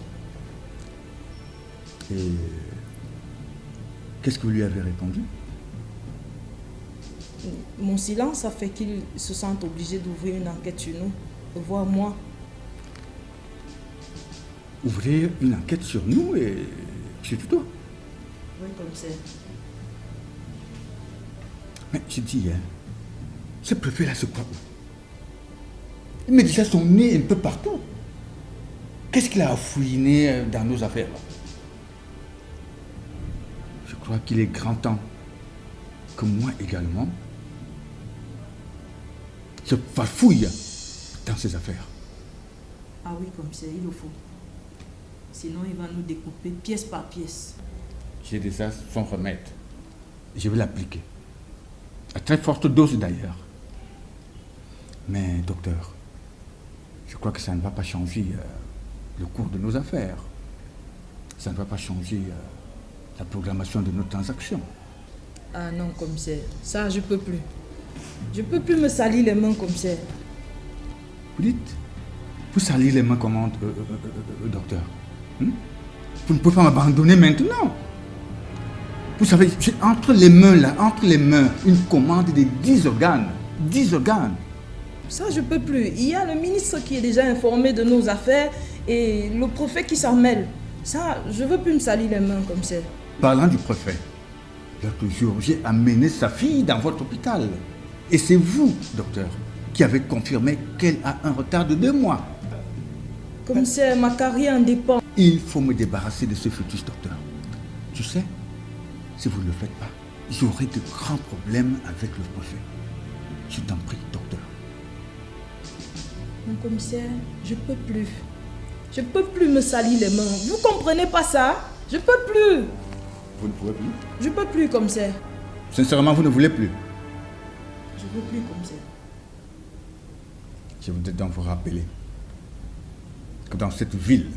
Et qu'est-ce que vous lui avez répondu? Mon silence a fait qu'il se sente obligé d'ouvrir une enquête sur nous, de voir moi. Ouvrir une enquête sur nous et sur toi? Oui, commissaire. Mais je dis, hein, ce préfet-là se croit où? Il met déjà son nez un peu partout. Qu'est-ce qu'il a à fouiner dans nos affaires là? Je crois qu'il est grand temps que moi également je farfouille dans ses affaires. Ah oui, commissaire, il le faut. Sinon, il va nous découper pièce par pièce. J'ai déjà son remède. Je vais l'appliquer. À très forte dose d'ailleurs. Mais docteur, je crois que ça ne va pas changer le cours de nos affaires. Ça ne va pas changer la programmation de nos transactions. Ah non, commissaire, ça je peux plus. Je peux plus me salir les mains, commissaire. Vous dites, vous salir les mains comment, docteur? Vous ne pouvez pas m'abandonner maintenant. Vous savez, j'ai entre les mains là, entre les mains, une commande de 10 organes. 10 organes. Ça je peux plus. Il y a le ministre qui est déjà informé de nos affaires et le préfet qui s'en mêle. Ça, je veux plus me salir les mains, commissaire. Parlant du préfet, l'autre jour, j'ai amené sa fille dans votre hôpital. Et c'est vous, docteur, qui avez confirmé qu'elle a un retard de 2 mois. Commissaire, ma carrière en dépend. Il faut me débarrasser de ce fœtus, docteur. Tu sais, si vous ne le faites pas, j'aurai de grands problèmes avec le préfet. Je t'en prie, docteur. Mon commissaire, je peux plus. Je peux plus me salir les mains. Vous comprenez pas ça? Je peux plus. Vous ne pouvez plus? Je peux plus, commissaire. Sincèrement, vous ne voulez plus? Je veux plus, commissaire. Je voudrais donc vous rappeler que dans cette ville,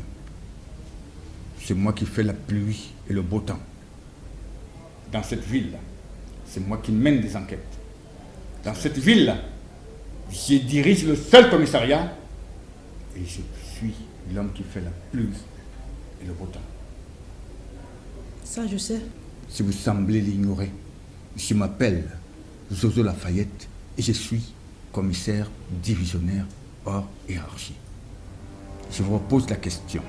c'est moi qui fais la pluie et le beau temps. Dans cette ville, c'est moi qui mène des enquêtes. Dans cette ville, je dirige le seul commissariat et je suis l'homme qui fait la pluie et le beau temps. Ça, je sais. Si vous semblez l'ignorer, je m'appelle Zozo Lafayette et je suis commissaire divisionnaire hors hiérarchie. Je vous repose la question.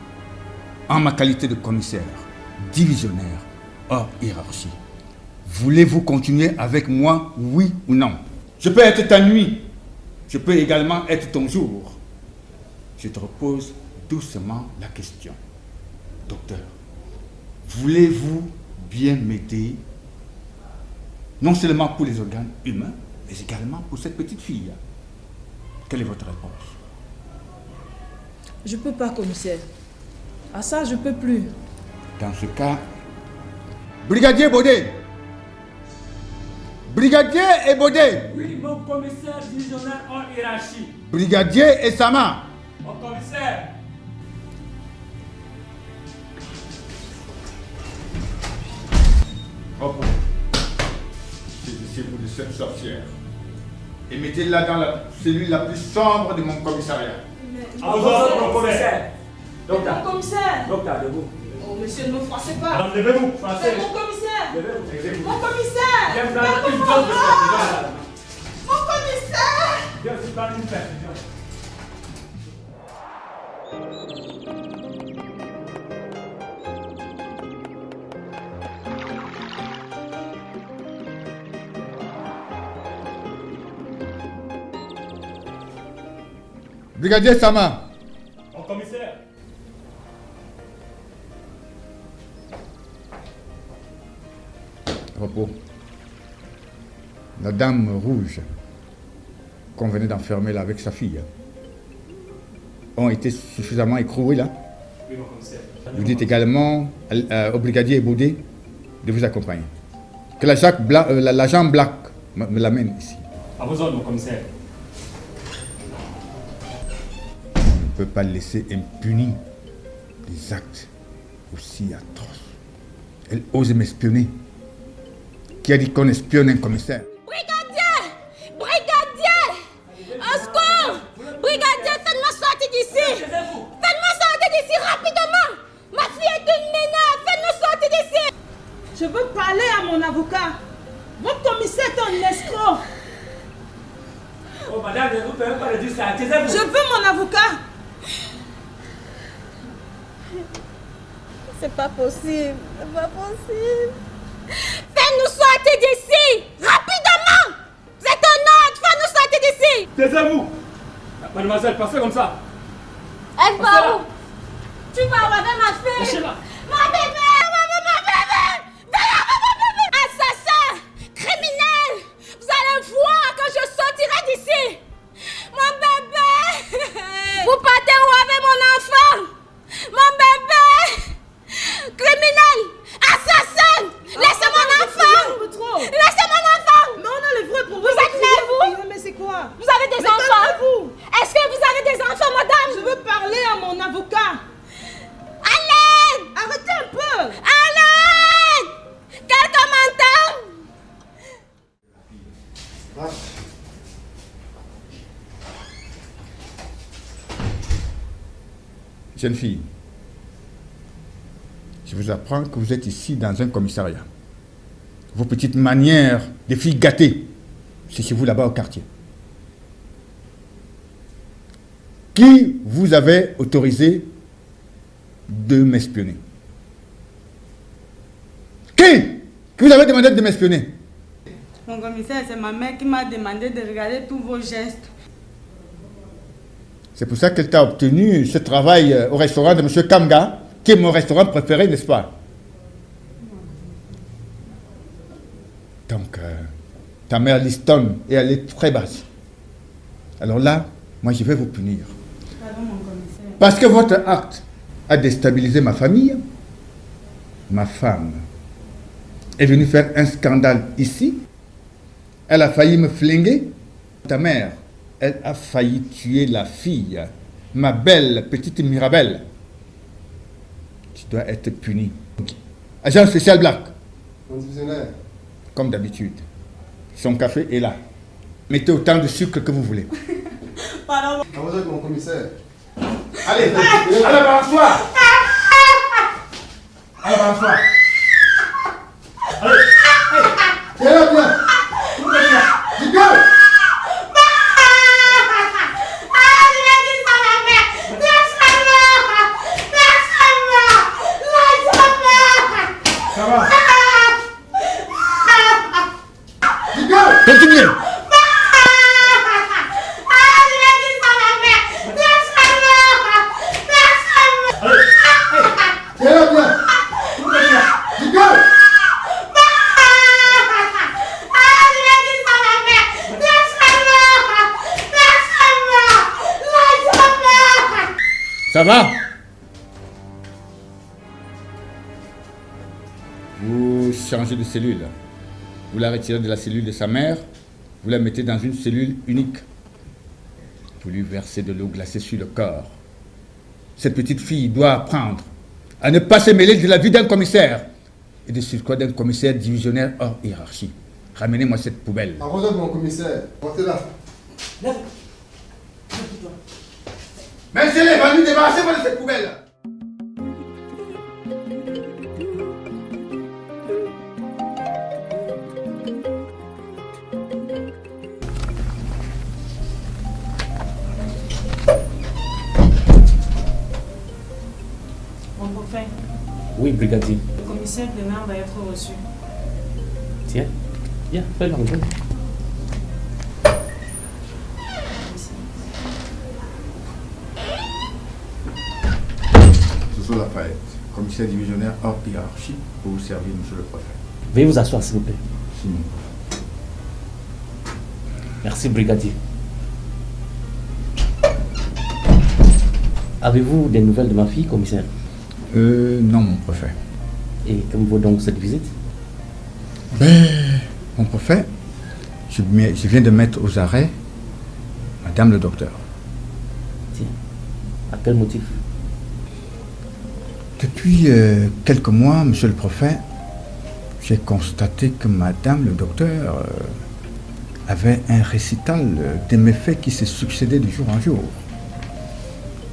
En ma qualité de commissaire divisionnaire hors hiérarchie, voulez-vous continuer avec moi, oui ou non? Je peux être ta nuit, je peux également être ton jour. Je te repose doucement la question. Docteur, voulez-vous bien m'aider, non seulement pour les organes humains, mais également pour cette petite fille? Quelle est votre réponse? Je peux pas, commissaire. À ça, je peux plus. Dans ce cas, Brigadier Baudet! Brigadier et Baudet! Oui, mon commissaire divisionnaire en hiérarchie. Brigadier et Sama! Mon commissaire. Repos. Saisissez-vous de cette sorcière et mettez-la dans la cellule la plus sombre de mon commissariat. À vos ordres, mon commissaire. Docteur. Mon commissaire. Docteur, debout. Oh, monsieur, ne me froissez pas. Madame, levez-vous, français. C'est mon commissaire. Levez-vous. Mon commissaire. Viens prendre une dose de perfusion. Mon commissaire. Viens aussi prendre une perfusion. Brigadier Sama! Mon commissaire. Repos. La dame rouge qu'on venait d'enfermer là avec sa fille ont été suffisamment écrouées là. Oui, mon commissaire. Vous dites également au brigadier Baudet de vous accompagner. Que l'agent Black me l'amène ici. À vos ordres, mon commissaire. On ne peut pas laisser impunis des actes aussi atroces. Elle ose m'espionner. Qui a dit qu'on espionne un commissaire? Brigadier! Brigadier! Au secours! Brigadier, faites-moi sortir d'ici! Faites-moi sortir d'ici rapidement! Ma fille est une mineure! Faites-nous sortir d'ici! Je veux parler à mon avocat. Votre commissaire est un escroc. Oh, madame, vous ne pouvez pas le dire ça. Taisez-vous. Je veux mon avocat. C'est pas possible. C'est pas possible. Faites-nous sortir d'ici! Rapidement! Vous êtes un ordre! Faites-nous sortir d'ici! Taisez-vous. Mademoiselle, passez comme ça. Elle va où? Tu vas avec ma fille! Lâchez-la. Ma bébé! Ma bébé! Assassin! Criminel! Vous allez voir quand je sortirai d'ici! Mon bébé! Vous partez où avec mon enfant? Mon bébé! Criminel! Assassin! Laissez mon enfant! Laissez mon enfant! Mais on a le vrai problème. Vous êtes nerveux, vous? Mais c'est quoi? Vous avez des enfants? Est-ce que vous avez des enfants, madame? Je veux parler à mon avocat. Alain! Arrêtez un peu! Alain! Quelqu'un m'entend? Jeune fille, je vous apprends que vous êtes ici dans un commissariat. Vos petites manières de filles gâtées, c'est chez vous là-bas au quartier. Qui vous avait autorisé de m'espionner? Qui vous avez demandé de m'espionner? Mon commissaire, c'est ma mère qui m'a demandé de regarder tous vos gestes. C'est pour ça qu'elle t'a obtenu ce travail au restaurant de M. Kamga, qui est mon restaurant préféré, n'est-ce pas? Donc, ta mère listonne et elle est très basse. Alors là, Moi, je vais vous punir. Pardon, mon commissaire. Parce que votre acte a déstabilisé ma famille. Ma femme est venue faire un scandale ici. Elle a failli me flinguer. Ta mère, elle a failli tuer la fille. Ma belle petite Mirabelle. Tu dois être puni. Agent spécial Black. Mon divisionnaire. Comme d'habitude. Son café est là. Mettez autant de sucre que vous voulez. Pardon. À vous autres, mon commissaire. Allez, balance-toi. Allez, balance-toi. Allez, viens là, viens. Dis go. Ça va. Continuez. Ça va? Vous changez de cellule. Vous la retirez de la cellule de sa mère, vous la mettez dans une cellule unique. Vous lui versez de l'eau glacée sur le corps. Cette petite fille doit apprendre à ne pas se mêler de la vie d'un commissaire et de surcroît d'un commissaire divisionnaire hors hiérarchie. Ramenez-moi cette poubelle. À vous autres, mon commissaire. Portez-la. Messieurs, venez débarrasser-moi de cette poubelle. Mon prophète, Oui, brigadier. le commissaire demain va être reçu. Tiens, viens, fais l'entrée. Soso Lafayette, commissaire divisionnaire hors hiérarchie, pour vous servir, monsieur le préfet. Veuillez vous asseoir, s'il vous plaît. Simon. Merci, brigadier. Avez-vous des nouvelles de ma fille, commissaire? Non, mon préfet. Et que me vaut donc cette visite? Mon préfet, je viens de mettre aux arrêts Madame le docteur. Tiens, à quel motif? Depuis quelques mois, monsieur le préfet, j'ai constaté que Madame le docteur avait un récital des méfaits qui se succédaient de jour en jour.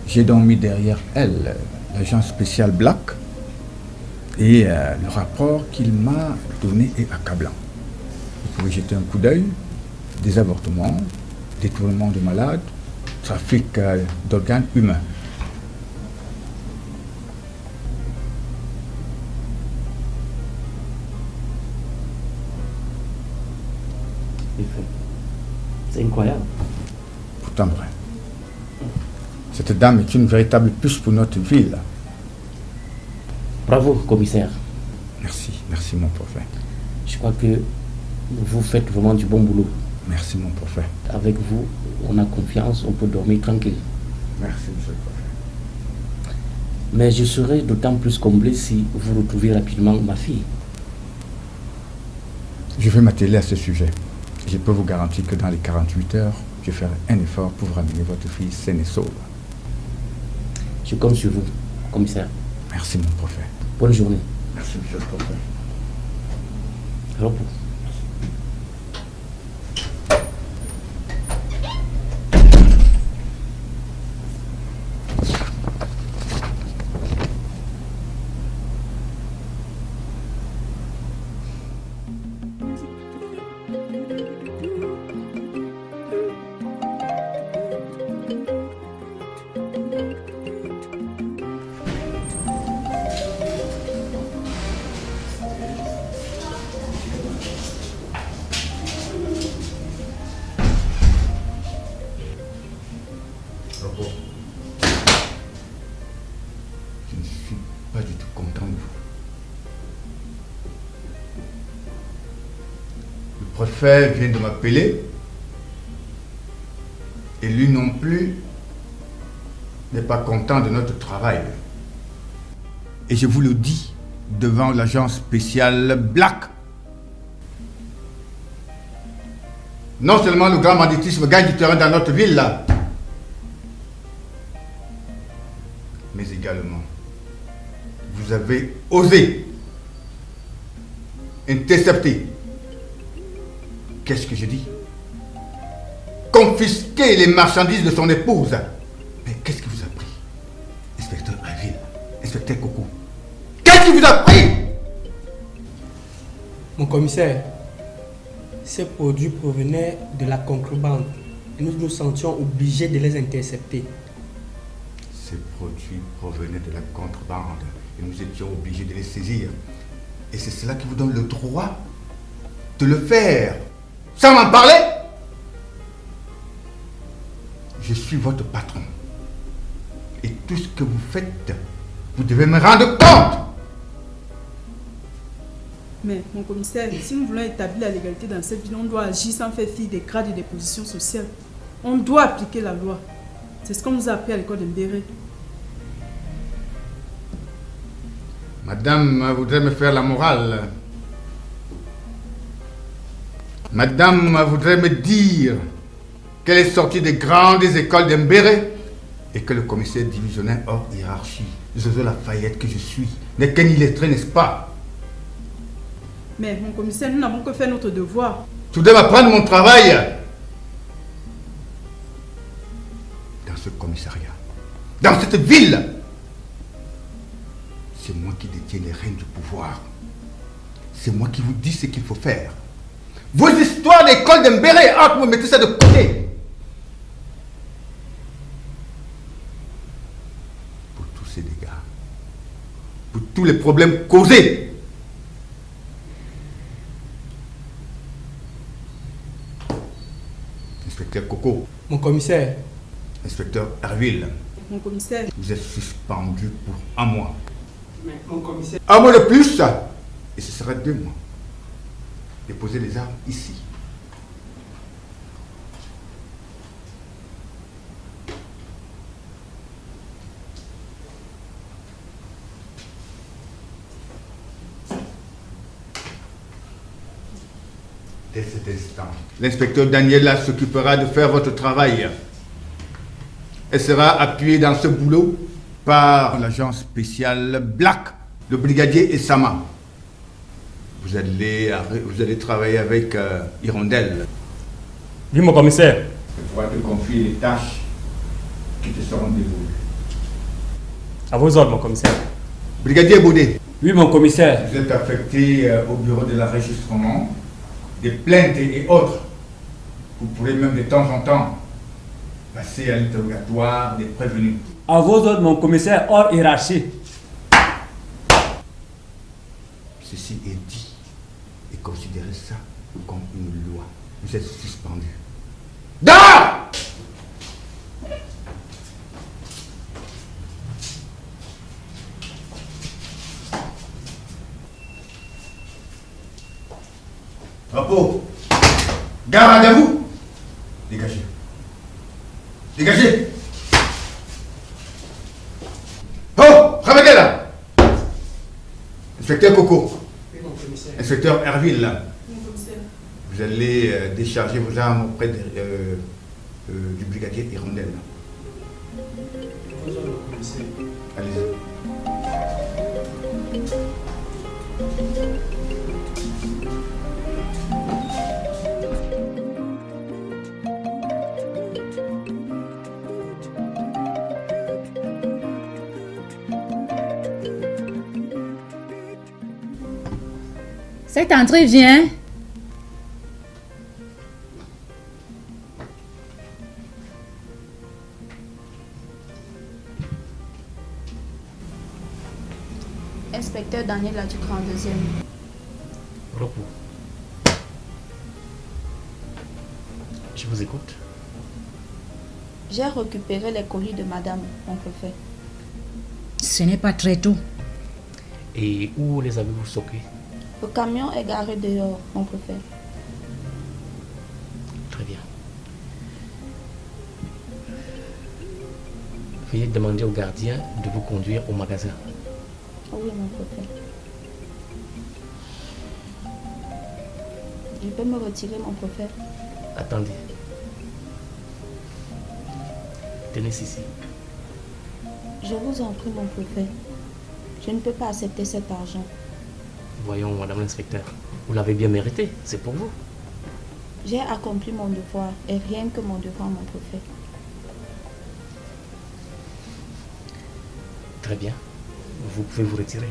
J'ai donc mis derrière elle l'agent spécial Black et le rapport qu'il m'a donné est accablant. Vous pouvez jeter un coup d'œil, des avortements, détournement de malades, trafic d'organes humains. C'est incroyable. Pourtant vrai. Cette dame est une véritable puce pour notre ville. Bravo, commissaire. Merci, merci mon prophète. Je crois que vous faites vraiment du bon boulot. Merci mon prophète. Avec vous, on a confiance, on peut dormir tranquille. Merci monsieur le prophète. Mais je serais d'autant plus comblé si vous retrouviez rapidement ma fille. Je vais m'atteler à ce sujet. Je peux vous garantir que dans les 48 heures, je ferai un effort pour vous ramener votre fille saine et sauve. Je compte sur vous, commissaire. Merci mon prophète. Bonne journée. Merci monsieur le prophète. Repos. Je ne suis pas du tout content de vous. Le préfet vient de m'appeler Et lui non plus n'est pas content de notre travail. Et je vous le dis devant l'agence spéciale Black. Non seulement le grand banditisme gagne du terrain dans notre ville là, mais également, vous avez osé intercepter. Qu'est-ce que je dis? Confisquer les marchandises de son épouse. Mais qu'est-ce qui vous a pris? Inspecteur Avil, inspecteur Coco. Qu'est-ce qui vous a pris? Mon commissaire, ces produits provenaient de la contrebande et nous nous sentions obligés de les intercepter. Ces produits provenaient de la contrebande et nous étions obligés de les saisir. Et c'est cela qui vous donne le droit de le faire sans m'en parler? Je suis votre patron. Et tout ce que vous faites, vous devez me rendre compte. Mais, mon commissaire, si nous voulons établir la légalité dans cette ville, on doit agir sans faire fi des grades et des positions sociales. On doit appliquer la loi. C'est ce qu'on nous a appris à l'école de Mbéré. Madame voudrait me faire la morale. Madame voudrait me dire qu'elle est sortie des grandes écoles de Mbéré et que le commissaire divisionnaire hors hiérarchie, Zozo Lafayette que je suis, n'est qu'un illettré, n'est-ce pas? Mais, mon commissaire, nous n'avons que fait notre devoir. Tu dois m'apprendre mon travail dans ce commissariat, dans cette ville. C'est moi qui détiens les rênes du pouvoir. C'est moi qui vous dis ce qu'il faut faire. Vos histoires d'école de Mbéré, vous mettez ça de côté. Pour tous ces dégâts, pour tous les problèmes causés, Inspecteur Coco. Mon commissaire. Inspecteur Herville. Mon commissaire. Vous êtes suspendu pour 1 mois. Mais mon commissaire. 1 mois de plus, et ce sera 2 mois. Déposez les armes ici. Dès cet instant, l'inspecteur Daniela s'occupera de faire votre travail. Elle sera appuyée dans ce boulot par l'agence spéciale Black, le brigadier Essama. Vous allez travailler avec Hirondelle. Oui, mon commissaire. Elle pourra te confier les tâches qui te seront dévolues. À vos ordres, mon commissaire. Brigadier Baudet. Oui, mon commissaire. Vous êtes affecté au bureau de l'enregistrement des plaintes et autres. Vous pourrez même de temps en temps passer à l'interrogatoire des prévenus. À vos ordres, mon commissaire, hors hiérarchie. Ceci est dit et considérez ça comme une loi. Vous êtes suspendu. Dehors! Repos. Garde à vous. Dégagez. Dégagez. Oh, revenez là. Inspecteur Coco. Oui, mon commissaire. Inspecteur Herville. Mon commissaire. Vous allez décharger vos armes auprès du brigadier Hirondelle. Bonjour, mon commissaire. Allez-y. Cette entrée vient. Inspecteur Daniel du 32e. Repos. Je vous écoute. J'ai récupéré les colis de madame, mon préfet. Ce n'est pas très tôt. Et où les avez-vous stockés? Le camion est garé dehors, mon préfet. Très bien. Veuillez demander au gardien de vous conduire au magasin. Oui, mon préfet. Je peux me retirer, mon préfet? Attendez. Tenez ceci. Je vous en prie, mon préfet. Je ne peux pas accepter cet argent. Voyons, madame l'inspecteur, vous l'avez bien mérité, c'est pour vous. J'ai accompli mon devoir et rien que mon devoir, mon préfet. Très bien. Vous pouvez vous retirer.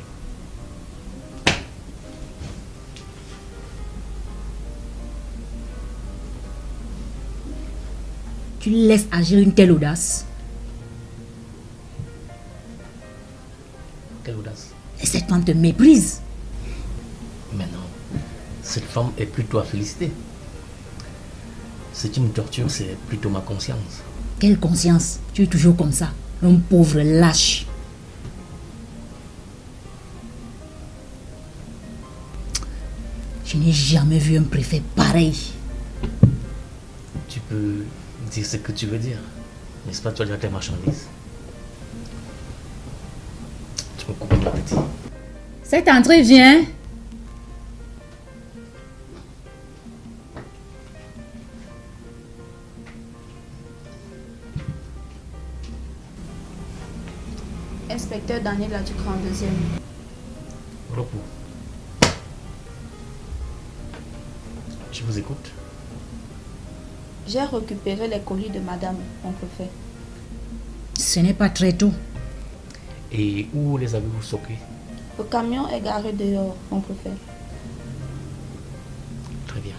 Tu laisses agir une telle audace? Quelle audace? Et cette femme te méprise. Mais non, cette femme est plutôt à féliciter. Ce qui me torture, c'est plutôt ma conscience. Quelle conscience? Tu es toujours comme ça, un pauvre lâche. Je n'ai jamais vu un préfet pareil. Tu peux dire ce que tu veux dire. N'est-ce pas, tu as déjà tes marchandises? Tu me coupes mon appétit. Cette entrée vient. Inspecteur Daniel Ladjucran, deuxième. Repos. Je vous écoute. J'ai récupéré les colis de madame, mon préfet. Ce n'est pas très tôt. Et où les avez-vous stockés? Le camion est garé dehors, mon préfet. Très bien.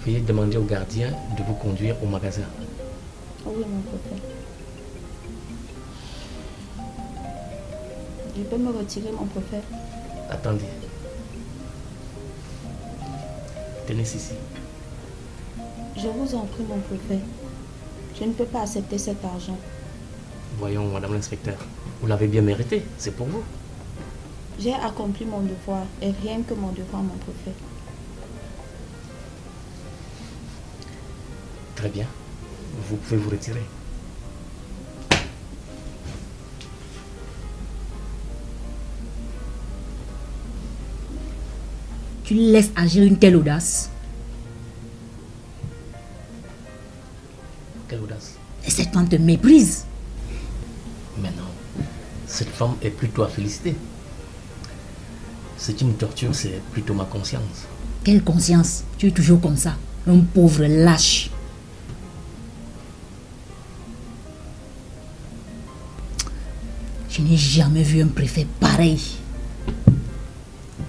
Veuillez demander au gardien de vous conduire au magasin. Oui, mon préfet. Je peux me retirer, mon préfet? Attendez. Tenez ceci. Je vous en prie, mon préfet. Je ne peux pas accepter cet argent. Voyons, madame l'inspecteur, vous l'avez bien mérité, c'est pour vous. J'ai accompli mon devoir et rien que mon devoir, mon préfet. Très bien. Vous pouvez vous retirer. Tu laisses agir une telle audace. Quelle audace? Et cette femme te méprise. Mais non, cette femme est plutôt à féliciter. Ce qui me torture, c'est plutôt ma conscience. Quelle conscience? Tu es toujours comme ça, un pauvre lâche. Je n'ai jamais vu un préfet pareil.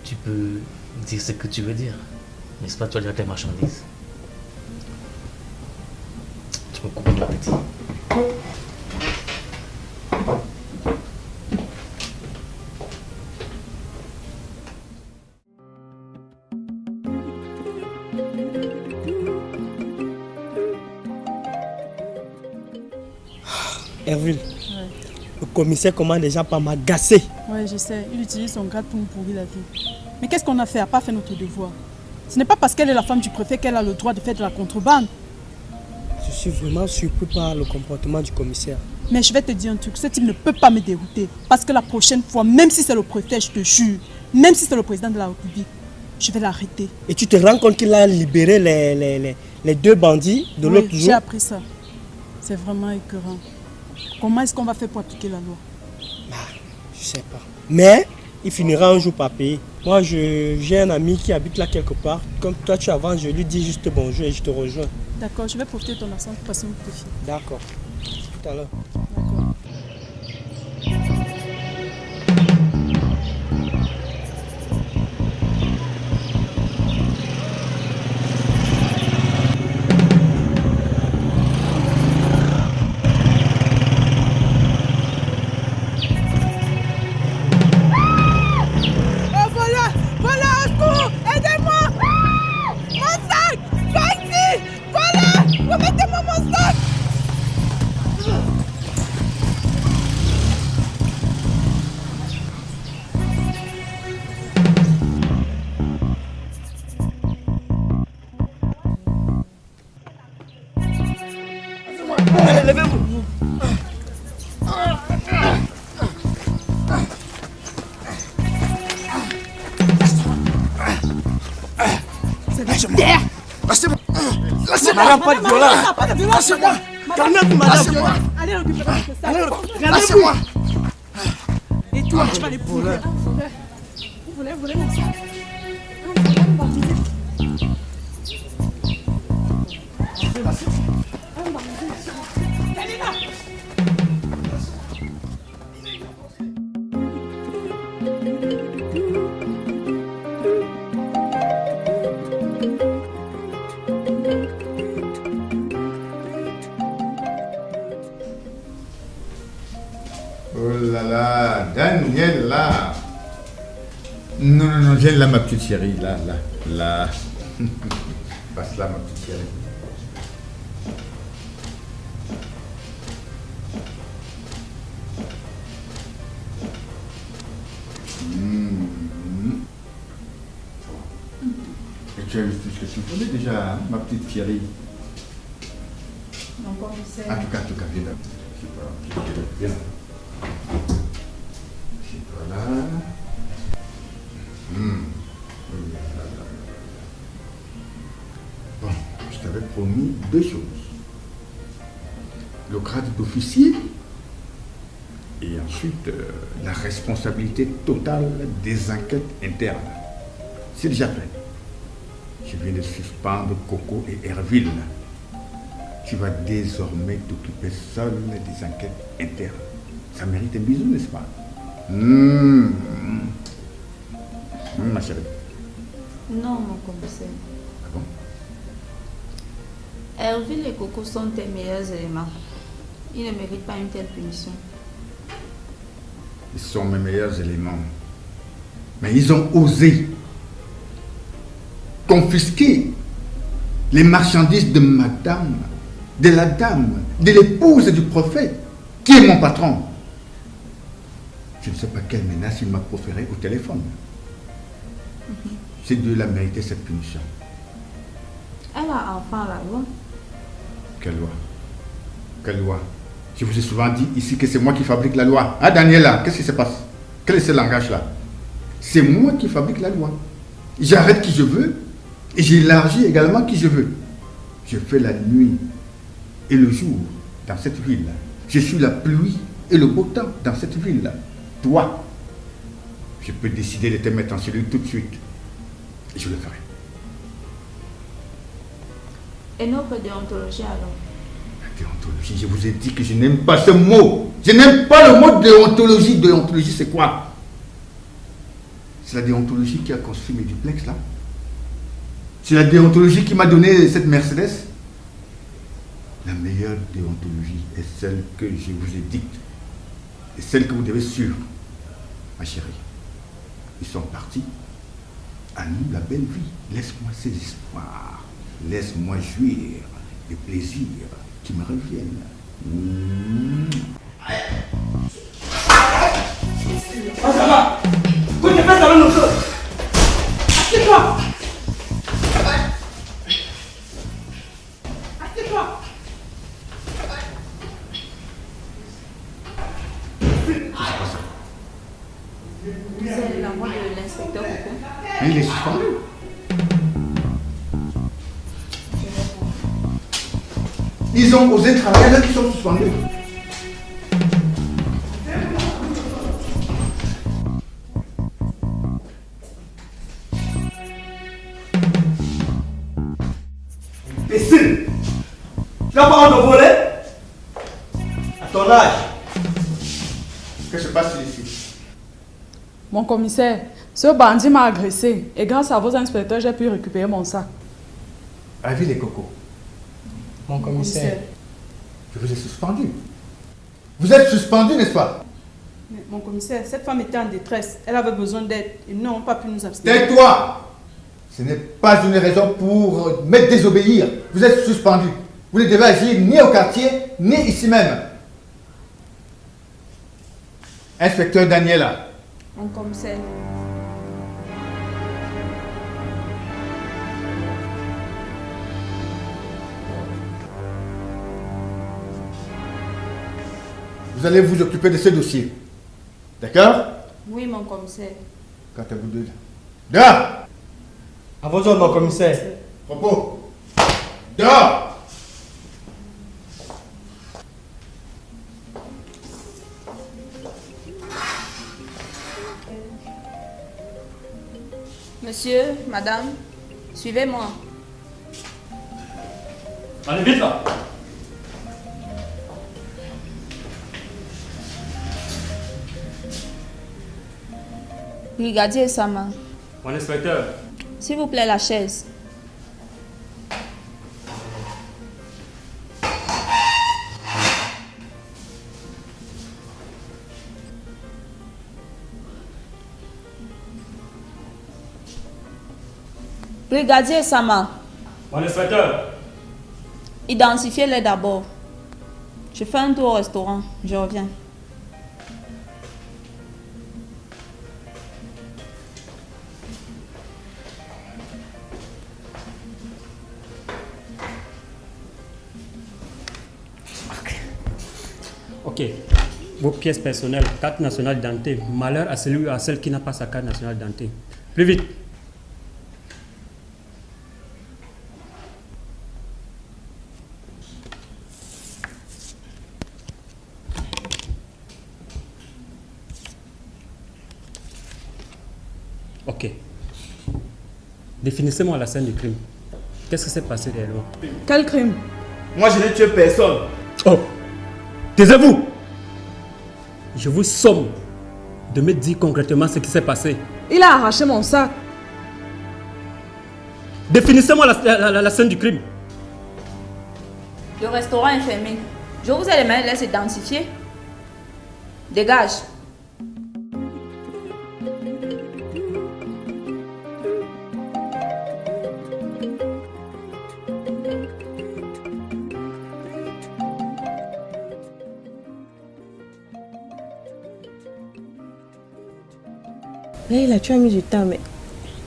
Tu peux dire ce que tu veux dire. N'est-ce pas, tu as déjà tes marchandises. Tu me coupes mon appétit. Herville, le commissaire commence déjà par m'agacer. Ouais, je sais. Il utilise son grade pour nous pourrir la vie. Mais qu'est-ce qu'on a fait à pas faire notre devoir? Ce n'est pas parce qu'elle est la femme du préfet qu'elle a le droit de faire de la contrebande. Je suis vraiment surpris par le comportement du commissaire. Mais je vais te dire un truc, ce type ne peut pas me dérouter. Parce que la prochaine fois, même si c'est le préfet, je te jure, même si c'est le président de la République, je vais l'arrêter. Et tu te rends compte qu'il a libéré les deux bandits de l'autre jour? J'ai appris ça. C'est vraiment écœurant. Comment est-ce qu'on va faire pour appliquer la loi? Je sais pas. Mais il finira un jour par payer. Moi, j'ai un ami qui habite là quelque part. Comme toi, tu avances, je lui dis juste bonjour et je te rejoins. D'accord, je vais profiter de ton absence pour passer un coup de fil. D'accord. Tout à l'heure. D'accord. Levez-vous. Lâchez-moi. Laissez-moi. Laissez-moi. Madame, pas de violence. Pas de violence. Laissez-moi. Calmez-vous, madame. Laissez-moi. Allez récupérer le sac. Laissez-moi. Et toi, tu vas les brûler. Vous voulez mon sac? Elle est là. Oh là là, Daniel, là. Non, non, non, viens là, ma petite chérie, là, là, là. Passe là, ma petite chérie. Et tu as vu tout ce que tu voulais déjà, hein, ma petite chérie. Mon commissaire. En tout cas, viens là. Viens là. Voilà. Bon, je t'avais promis deux choses. Le grade d'officier et ensuite la responsabilité totale des enquêtes internes. C'est déjà fait. Je viens de suspendre Coco et Herville. Tu vas désormais t'occuper seul des enquêtes internes. Ça mérite un bisou, n'est-ce pas? Ma chérie. Non, mon commissaire. Ah bon? Herville et Coco sont tes meilleurs éléments. Ils ne méritent pas une telle punition. Ils sont mes meilleurs éléments. Mais ils ont osé confisquer les marchandises de madame, de la dame, de l'épouse du prophète, qui est mon patron. Je ne sais pas quelle menace il m'a proférée au téléphone. Ces deux-là méritaient cette punition. Elle a enfin la loi. Quelle loi? Quelle loi? Je vous ai souvent dit ici que c'est moi qui fabrique la loi. Ah, Daniela, qu'est-ce qui se passe? Quel est ce langage-là? C'est moi qui fabrique la loi. J'arrête qui je veux et j'élargis également qui je veux. Je fais la nuit et le jour dans cette ville. Je suis la pluie et le beau temps dans cette ville. Toi, je peux décider de te mettre en cellule tout de suite. Et je le ferai. Et notre déontologie alors? La déontologie, je vous ai dit que je n'aime pas ce mot. Je n'aime pas le mot déontologie. Déontologie, c'est quoi? C'est la déontologie qui a construit mes duplex là. C'est la déontologie qui m'a donné cette Mercedes. La meilleure déontologie est celle que je vous ai dite. Et celle que vous devez suivre. Ma chérie, ils sont partis. À nous la belle vie. Laisse-moi ces espoirs. Laisse-moi jouir des plaisirs qui me reviennent. Oh, ça va. Vous ne faites pas nos choses. Assieds-toi. Assieds-toi. C'est la voix de l'inspecteur Coco. Il est suspendu. Ils ont osé travailler là qui sont suspendus. Imbécile! Tu n'as pas honte de voler? À ton âge. Qu'est-ce qui se passe ici? Mon commissaire, ce bandit m'a agressé et grâce à vos inspecteurs, j'ai pu récupérer mon sac. Avis les cocos. Mon commissaire. Je vous ai suspendu. Vous êtes suspendu, n'est-ce pas? Mais mon commissaire, cette femme était en détresse. Elle avait besoin d'aide. Ils n'ont pas pu nous abstenir. Tais-toi! Ce n'est pas une raison pour me désobéir. Vous êtes suspendu. Vous ne devez agir ni au quartier, ni ici même. Inspecteur Daniela. Mon commissaire. vous allez vous occuper de ce dossier. D'accord? Oui, mon commissaire. Quand vous deux. Dehors! À vos ordres, mon commissaire. Repos. Dehors! Monsieur, madame, suivez-moi. Allez vite là. Brigadier Sama, Mon inspecteur. s'il vous plaît, la chaise. Brigadier Sama, Mon inspecteur. identifiez-les d'abord. Je fais un tour au restaurant, je reviens. Ok. Vos pièces personnelles, carte nationale d'identité. Malheur à celui ou à celle qui n'a pas sa carte nationale d'identité. Plus vite. Ok. Définissez-moi la scène du crime. Qu'est-ce qui s'est passé réellement? Quel crime? Moi, je n'ai tué personne. Oh! Taisez-vous! Je vous somme de me dire concrètement ce qui s'est passé. Il a arraché mon sac. Définissez-moi la scène du crime. Le restaurant est fermé. Je vous ai demandé de les identifier. Dégage. Là, tu as mis du temps, mais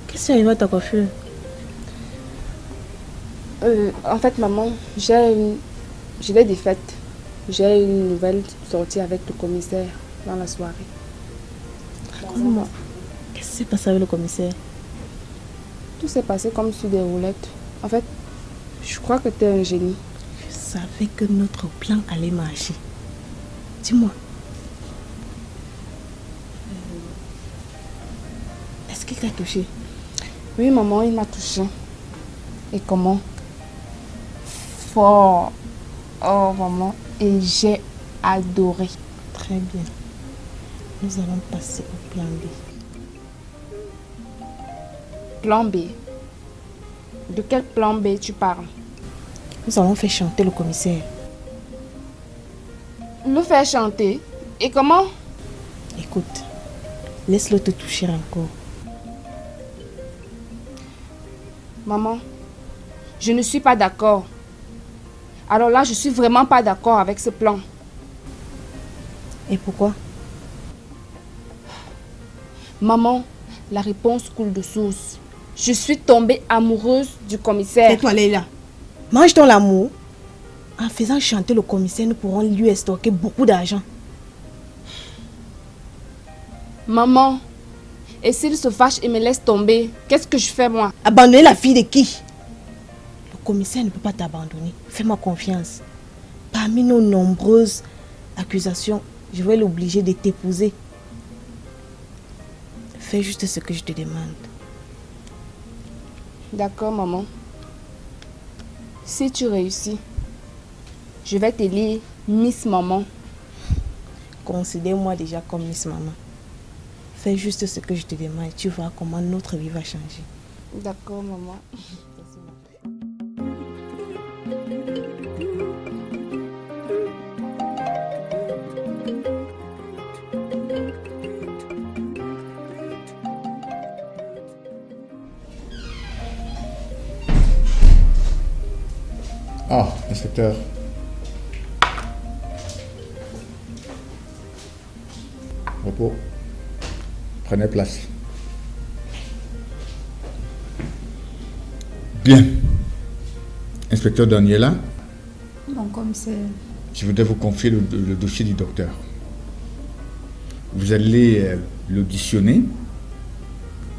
qu'est-ce qui arrive à ta coiffure? En fait, maman, j'ai des défaites. J'ai une nouvelle sortie avec le commissaire dans la soirée. Raconte-moi, qu'est-ce qui s'est passé avec le commissaire? Tout s'est passé comme sur des roulettes. En fait, je crois que tu es un génie. Je savais que notre plan allait marcher. Dis-moi. Est-ce qu'il t'a touché? Oui, maman, il m'a touché. Et comment? Fort. Oh, maman. Et j'ai adoré. Très bien. Nous allons passer au plan B. Plan B? De quel plan B tu parles? Nous allons faire chanter le commissaire. Le faire chanter? Et comment? Écoute, laisse-le te toucher encore. Maman, je ne suis pas d'accord. Alors là, je suis vraiment pas d'accord avec ce plan. Et pourquoi? Maman, la réponse coule de source. Je suis tombée amoureuse du commissaire. Tais-toi, Leila. Mange ton amour. En faisant chanter le commissaire, nous pourrons lui estorquer beaucoup d'argent. Maman, et s'il se fâche et me laisse tomber, qu'est-ce que je fais moi? Abandonner la fille de qui? Le commissaire ne peut pas t'abandonner. Fais-moi confiance. Parmi nos nombreuses accusations, je vais l'obliger de t'épouser. Fais juste ce que je te demande. D'accord, maman. Si tu réussis, je vais t'élire Miss Maman. Considère-moi déjà comme Miss Maman. Fais juste ce que je te demande et tu vois comment notre vie va changer. D'accord, maman. Ah, inspecteur. Repos. Prenez place. Bien. Inspecteur Daniela. Bon commissaire. Je voudrais vous confier le dossier du docteur. Vous allez l'auditionner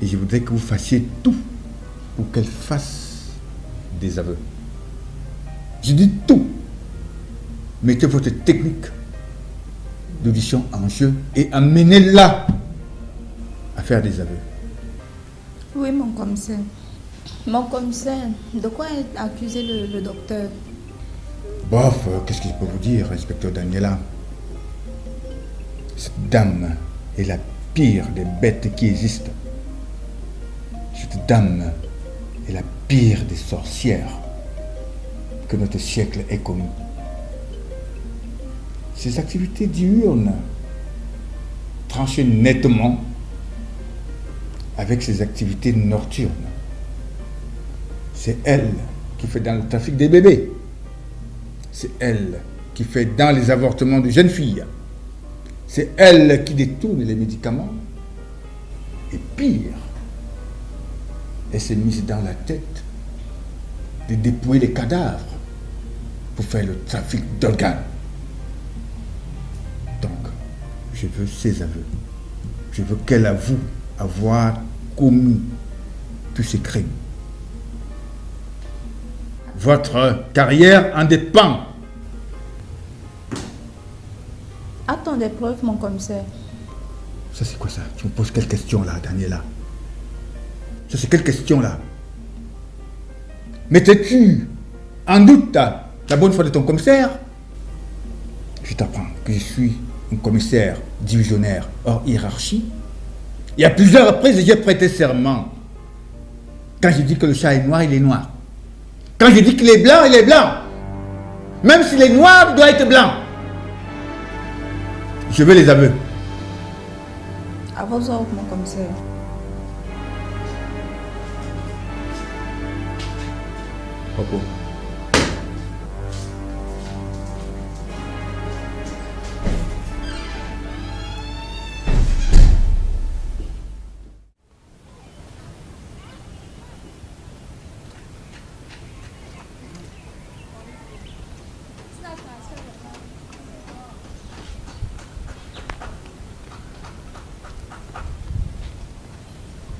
et je voudrais que vous fassiez tout pour qu'elle fasse des aveux. Je dis tout. Mettez votre technique d'audition en jeu et amenez-la à faire des aveux. Oui, mon commissaire. Mon commissaire, de quoi est accusé le docteur? Bof, qu'est-ce que je peux vous dire, inspecteur Daniela? Cette dame est la pire des bêtes qui existent. Cette dame est la pire des sorcières que notre siècle ait connues. Ses activités diurnes tranchent nettement avec ses activités nocturnes. C'est elle qui fait dans le trafic des bébés. C'est elle qui fait dans les avortements de jeunes filles. C'est elle qui détourne les médicaments. Et pire, elle s'est mise dans la tête de dépouiller les cadavres pour faire le trafic d'organes. Donc, je veux ses aveux. Je veux qu'elle avoue avoir commis tous ces crimes. Votre carrière en dépend. A-t-on des preuves, mon commissaire? Ça, c'est quoi ça? Tu me poses quelle question là, Daniela? Ça, c'est quelle question là? Mettais-tu en doute la bonne foi de ton commissaire? Je t'apprends que je suis un commissaire divisionnaire hors hiérarchie. Il y a plusieurs reprises, j'ai prêté serment. Quand je dis que le chat est noir, il est noir. Quand je dis qu'il est blanc, il est blanc. Même s'il est noir, il doit être blanc. Je veux les aveux. À vos ordres, mon commissaire. Repos.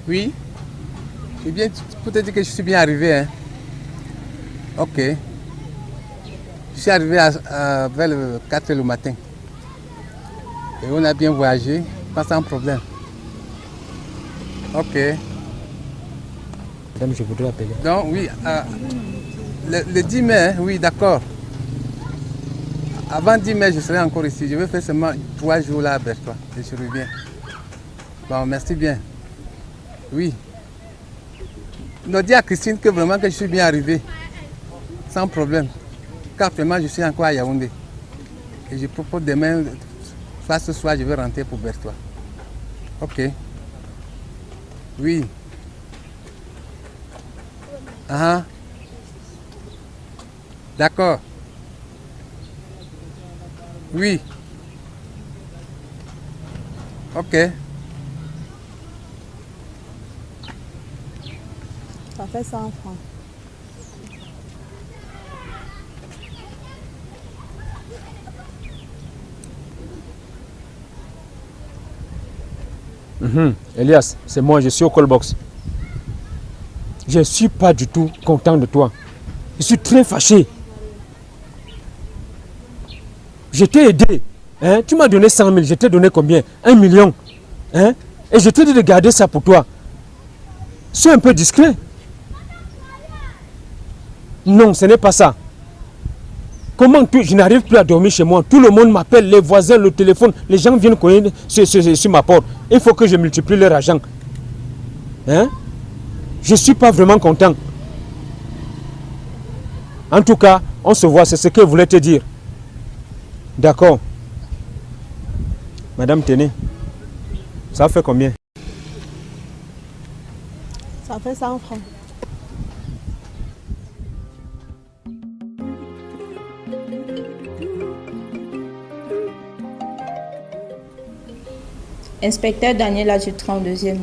Oui, c'est bien, pour te dire que je suis bien arrivé. Hein. Ok. Je suis arrivé vers le 4 h le matin. Et on a bien voyagé, pas sans problème. Ok. Madame, je voudrais appeler. Donc oui, le 10 mai, hein, oui, d'accord. Avant 10 mai, je serai encore ici. Je vais faire seulement 3 jours là avec toi et je reviens. Bon, merci bien. Oui. Non, dis à Christine que vraiment que je suis bien arrivé. Sans problème. Car actuellement, je suis encore à Yaoundé. Et je propose demain, soit ce soir, je vais rentrer pour Berthois. Ok. Oui. Ah. D'accord. Oui. Ok. Ça fait 100 francs. Elias, c'est moi, je suis au callbox. Je ne suis pas du tout content de toi. Je suis très fâché. Je t'ai aidé. Hein? Tu m'as donné 100 000, je t'ai donné combien? 1 million. Hein? Et je t'ai dit de garder ça pour toi. Sois un peu discret. Non, ce n'est pas ça. Comment je n'arrive plus à dormir chez moi? Tout le monde m'appelle, les voisins, le téléphone, les gens viennent cogner sur ma porte. Il faut que je multiplie leur argent. Hein? Je ne suis pas vraiment content. En tout cas, on se voit, c'est ce que je voulais te dire. D'accord. Madame, tenez. Ça fait combien? Ça fait 100 francs. Inspecteur Daniel, adjudant au 2e.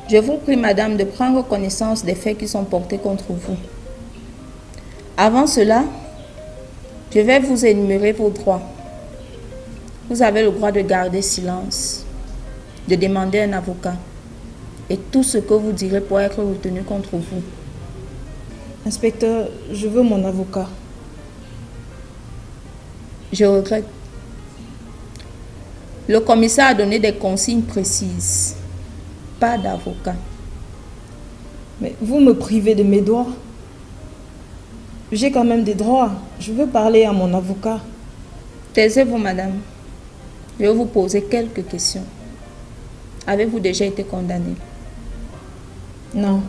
Je vous prie, madame, de prendre connaissance des faits qui sont portés contre vous. Avant cela, Je vais vous énumérer vos droits. Vous avez le droit de garder silence, de demander un avocat et tout ce que vous direz pourra être retenu contre vous. Inspecteur, je veux mon avocat. Je regrette. Le commissaire a donné des consignes précises. Pas d'avocat. Mais vous me privez de mes droits. J'ai quand même des droits. Je veux parler à mon avocat. Taisez-vous, madame. Je vais vous poser quelques questions. Avez-vous déjà été condamné? Non.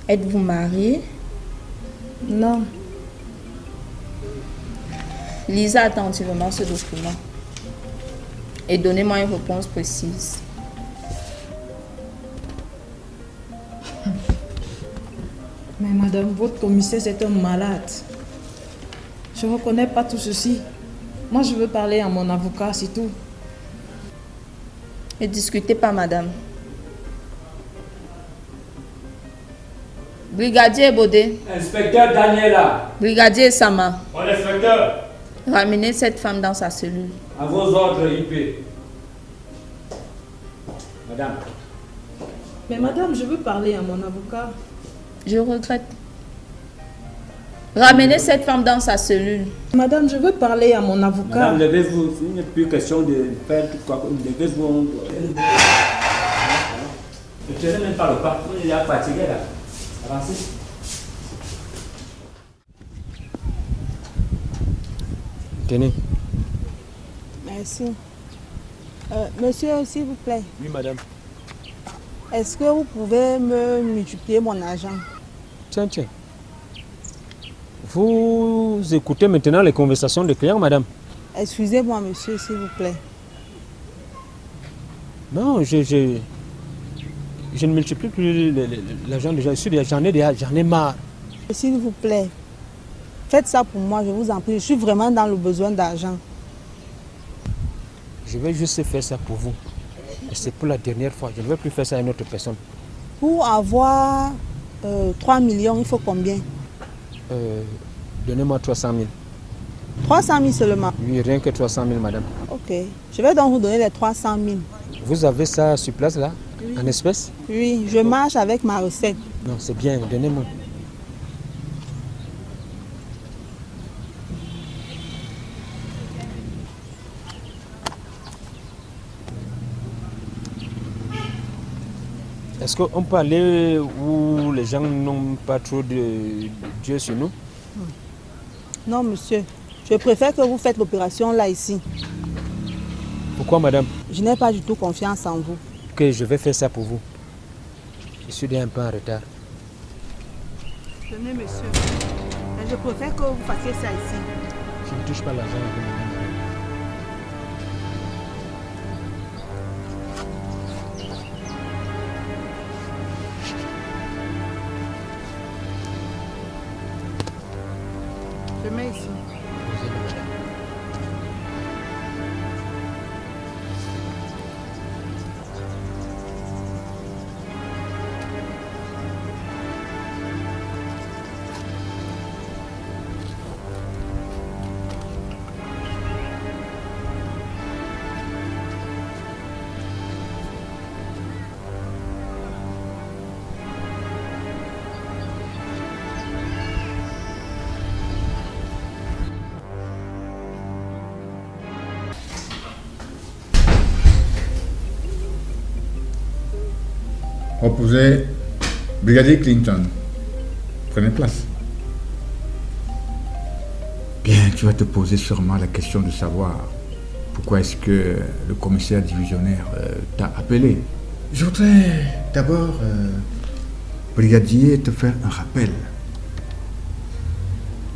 Êtes-vous marié? Non. Lisez attentivement ce document et donnez-moi une réponse précise. Mais madame, votre commissaire c'est un malade. Je ne reconnais pas tout ceci. Moi, je veux parler à mon avocat, c'est tout. Ne discutez pas, madame. Brigadier Baudet. Inspecteur Daniela. Brigadier Sama. Mon inspecteur. Ramenez cette femme dans sa cellule. À vos ordres, IP. Madame. Mais madame, je veux parler à mon avocat. Je regrette. Ramenez cette femme dans sa cellule. Madame, je veux parler à mon avocat. Madame, levez-vous. Il n'est plus question de faire tout quoi. Levez-vous. Ne tirez même pas le pas. Il est fatigué là. Avancez. Tenez. Merci. Monsieur, s'il vous plaît, Oui, madame. est-ce que vous pouvez me multiplier mon argent? Tiens. Vous écoutez maintenant les conversations des clients, madame? Excusez-moi, monsieur, s'il vous plaît. Non, je ne multiplie plus l'argent déjà. J'en ai marre. S'il vous plaît, faites ça pour moi, je vous en prie. Je suis vraiment dans le besoin d'argent. Je vais juste faire ça pour vous. Et c'est pour la dernière fois. Je ne vais plus faire ça à une autre personne. Pour avoir 3 millions, il faut combien? Donnez-moi 300 000. 300 000 seulement? Oui, rien que 300 000, madame. Ok. Je vais donc vous donner les 300 000. Vous avez ça sur place, là? Oui. En espèces? Oui, je marche avec ma recette. Non, c'est bien. Donnez-moi. Est-ce qu'on peut aller où les gens n'ont pas trop de Dieu sur nous? Non, monsieur. Je préfère que vous faites l'opération là, ici. Pourquoi, madame? Je n'ai pas du tout confiance en vous. Ok, je vais faire ça pour vous. Je suis déjà un peu en retard. Tenez, monsieur. Mais je préfère que vous fassiez ça ici. Je ne touche pas l'argent. Je mets ici. Opposé, Brigadier Clinton. Prenez place. Bien, tu vas te poser sûrement la question de savoir pourquoi est-ce que le commissaire divisionnaire t'a appelé. Je voudrais d'abord, Brigadier, te faire un rappel.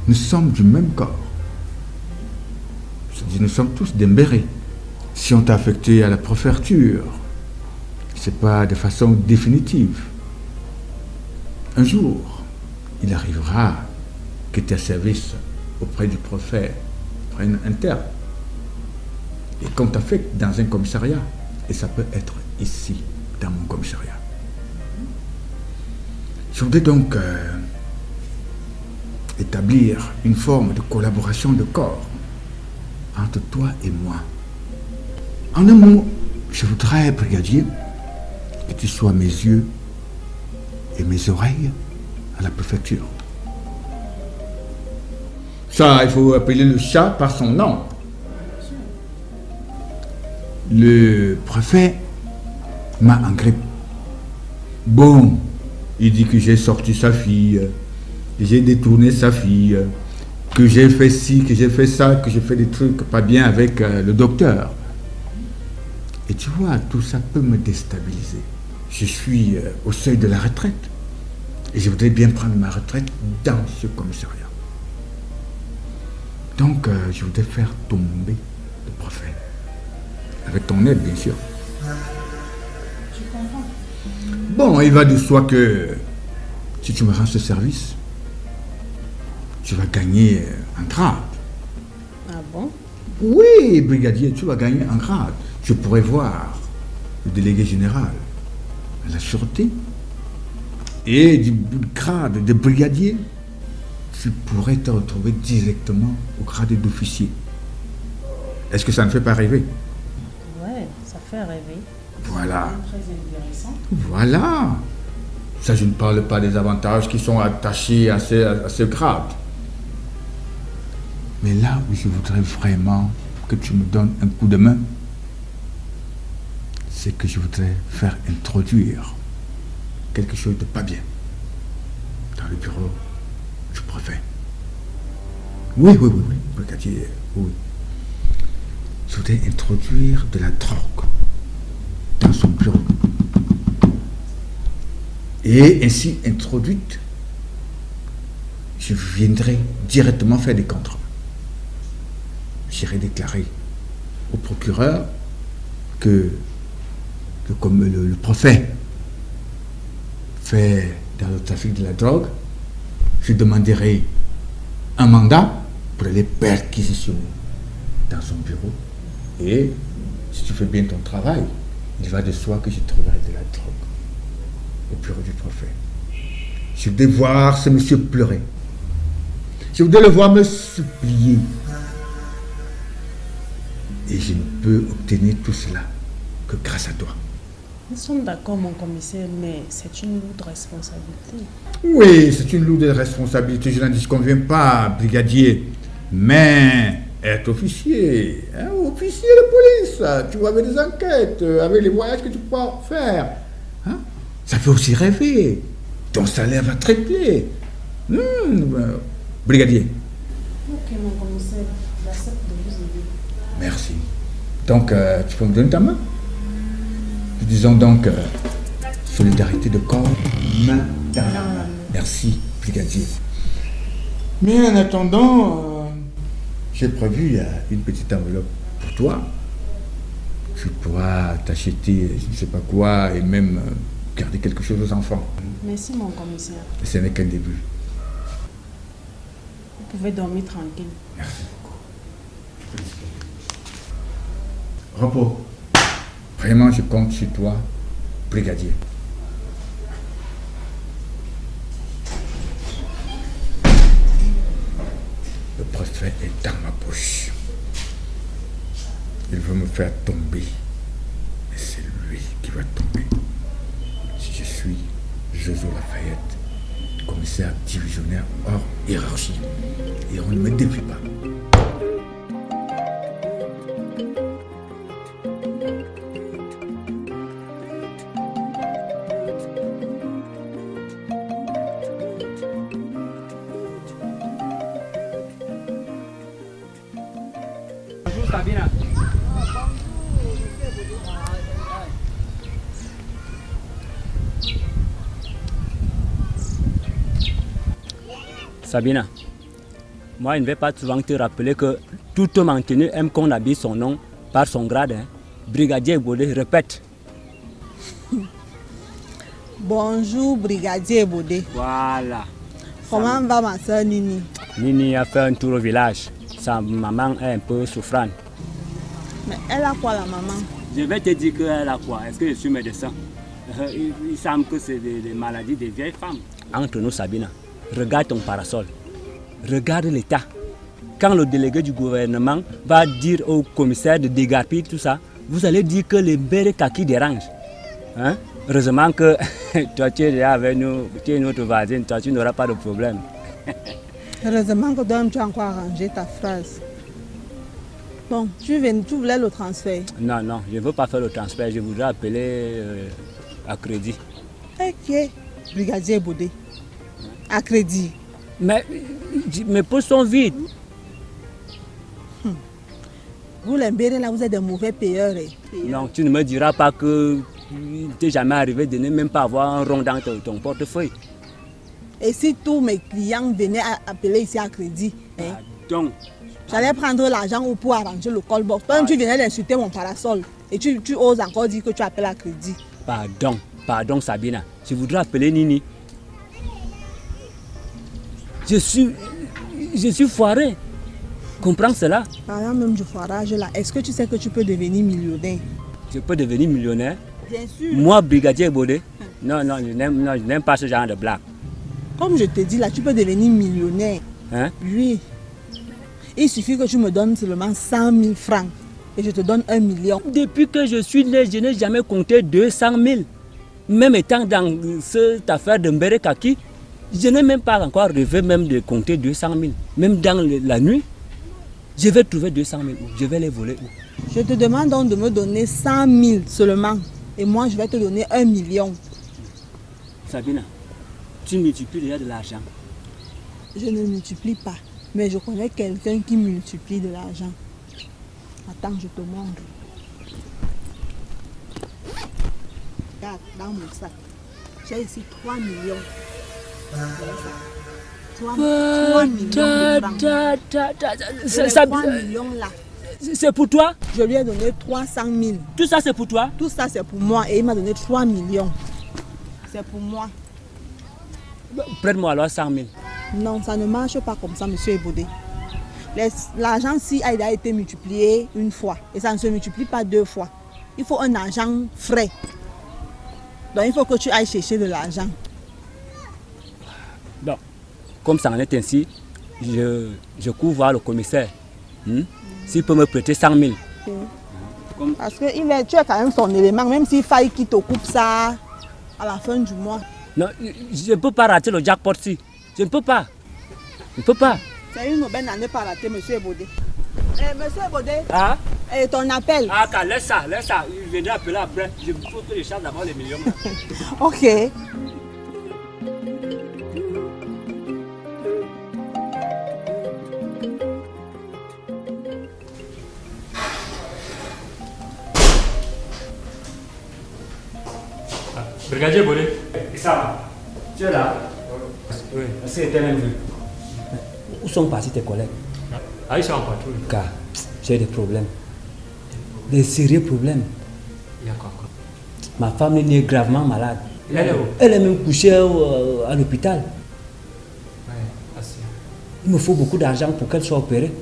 Nous sommes du même corps. C'est-à-dire, nous sommes tous des Mbéré. Si on t'a affecté à la préfecture, c'est pas de façon définitive. Un jour, il arrivera que tes services auprès du préfet prennent un terme et qu'on t'affecte dans un commissariat. Et ça peut être ici, dans mon commissariat. Je voudrais donc établir une forme de collaboration de corps entre toi et moi. En un mot, je voudrais, brigadier, que tu sois mes yeux et mes oreilles à la préfecture. Ça, il faut appeler le chat par son nom. Le préfet m'a en grippe. Bon, il dit que j'ai sorti sa fille, que j'ai détourné sa fille, que j'ai fait ci, que j'ai fait ça, que j'ai fait des trucs pas bien avec le docteur. Et tu vois, tout ça peut me déstabiliser. Je suis au seuil de la retraite. Et je voudrais bien prendre ma retraite dans ce commissariat. Donc, je voudrais faire tomber le préfet. Avec ton aide, bien sûr. Je comprends. Bon, il va de soi que si tu me rends ce service, tu vas gagner un grade. Ah bon? Oui, brigadier, tu vas gagner un grade. Je pourrais voir le délégué général à la sûreté et du grade de brigadier, tu pourrais te retrouver directement au grade d'officier. Est-ce que ça ne fait pas rêver? Ouais, ça fait rêver. Voilà. Très intéressant. Voilà. Ça, je ne parle pas des avantages qui sont attachés à ce grade. Mais là où je voudrais vraiment que tu me donnes un coup de main, c'est que je voudrais faire introduire quelque chose de pas bien dans le bureau du préfet. Oui, brigadier, oui. Je voudrais introduire de la drogue dans son bureau. Et ainsi introduite, je viendrai directement faire des contrôles. J'irai déclarer au procureur que comme le préfet fait dans le trafic de la drogue, je demanderai un mandat pour aller perquisitionner dans son bureau. Et si tu fais bien ton travail, il va de soi que je trouverai de la drogue au bureau du préfet. Je voudrais voir ce monsieur pleurer. Je voudrais le voir me supplier. Et je ne peux obtenir tout cela que grâce à toi. Nous sommes d'accord, mon commissaire, mais c'est une lourde responsabilité. Oui, c'est une lourde responsabilité, je n'en disconviens pas, brigadier. Mais être officier, officier de police, tu vois, avec des enquêtes, avec les voyages que tu peux faire, hein, ça fait aussi rêver. Ton salaire va tripler. Brigadier. Ok, mon commissaire, j'accepte de vous aider. Merci. Donc, tu peux me donner ta main? Disons donc solidarité de corps, main dans la main. Merci, brigadier. Mais en attendant, j'ai prévu une petite enveloppe pour toi. Tu pourras t'acheter je ne sais pas quoi et même garder quelque chose aux enfants. Merci, mon commissaire. Ce n'est qu'un début. Vous pouvez dormir tranquille. Merci beaucoup. Repos. Vraiment, je compte sur toi, brigadier. Le préfet est dans ma poche. Il veut me faire tomber. Et c'est lui qui va tomber. Si je suis Jojo Lafayette, commissaire divisionnaire hors hiérarchie, et on ne me défie pas. Sabina. Sabina, moi je ne vais pas souvent te rappeler que tout homme en tenue aime qu'on habille son nom par son grade. Hein. Brigadier Bodé, répète. Bonjour, Brigadier Bodé. Voilà. Comment va ma soeur Nini? Nini a fait un tour au village. Sa maman est un peu souffrante. Mais elle a quoi, la maman? Je vais te dire qu'elle a quoi. Est-ce que je suis médecin? Il semble que c'est des maladies des vieilles femmes. Entre nous, Sabina, regarde ton parasol. regarde l'État. Quand le délégué du gouvernement va dire au commissaire de dégarpir tout ça, vous allez dire que les bérets kaki dérangent. Hein? Heureusement que toi tu es déjà avec nous, tu es notre voisine, toi tu n'auras pas de problème. Heureusement que toi tu as encore arrangé ta phrase. Bon, tu voulais le transfert. Non, je ne veux pas faire le transfert, je voudrais appeler à crédit. Ok, brigadier Bodé. À crédit. Mais mes poches sont vides. Vous les bérets là, vous êtes des mauvais payeurs. Non, tu ne me diras pas que tu t'es jamais arrivé de ne même pas avoir un rond dans ton portefeuille. Et si tous mes clients venaient appeler ici à crédit, donc, j'allais prendre l'argent pour arranger le call-box. Toi, tu venais d'insulter mon parasol et tu oses encore dire que tu appelles à crédit. Pardon Sabina, je voudrais appeler Nini. Je suis foiré. Comprends cela? Parlant même du foirage là, est-ce que tu sais que tu peux devenir millionnaire? Je peux devenir millionnaire? Bien sûr. Moi, brigadier Bodé? Non, je n'aime pas ce genre de blague. Comme je te dis là, tu peux devenir millionnaire. Hein? Oui. Il suffit que tu me donnes seulement 100 000 francs et je te donne 1 million. Depuis que je suis né, je n'ai jamais compté 200 000. Même étant dans cette affaire de Mbere Kaki, je n'ai même pas encore rêvé même de compter 200 000. Même dans la nuit, je vais trouver 200 000. Je vais les voler où? Je te demande donc de me donner 100 000 seulement. Et moi, je vais te donner 1 million. Sabina, tu multiplies déjà de l'argent. Je ne multiplie pas. Mais je connais quelqu'un qui multiplie de l'argent. Attends, je te montre. Regarde, dans mon sac. J'ai ici 3 millions. 3 millions de francs. 3 millions là. C'est pour toi? Je lui ai donné 300 000. Tout ça c'est pour toi? Tout ça c'est pour moi et il m'a donné 3 millions. C'est pour moi. Prête-moi alors 100 000. Non, ça ne marche pas comme ça, monsieur Ebodé. L'argent-ci a été multiplié une fois et ça ne se multiplie pas 2 fois. Il faut un argent frais. Donc il faut que tu ailles chercher de l'argent. Bon, comme ça en est ainsi, je cours voir le commissaire. S'il peut me prêter 100 000. Parce que tu as quand même son élément, même s'il faille qu'il te coupe ça à la fin du mois. Non, je ne peux pas rater le jackpot si. Je ne peux pas. Je ne peux pas. C'est une aubaine à ne pas rater, monsieur Ebodé. Monsieur Ebodé, ah? Et ton appel. Ah, laisse ça. Il viendra appeler après. Il faut que je charge d'abord les millions. Ok. Brigadier Bodé. Ça va. Tu es là? Oui. C'était même vu. Où sont partis tes collègues? Ah, ils sont en patrouille. Car j'ai des problèmes. Des sérieux problèmes. Il y a quoi? Ma femme est gravement malade. Elle est où? Elle est même couchée à l'hôpital. Oui, assez. Il me faut beaucoup d'argent pour qu'elle soit opérée.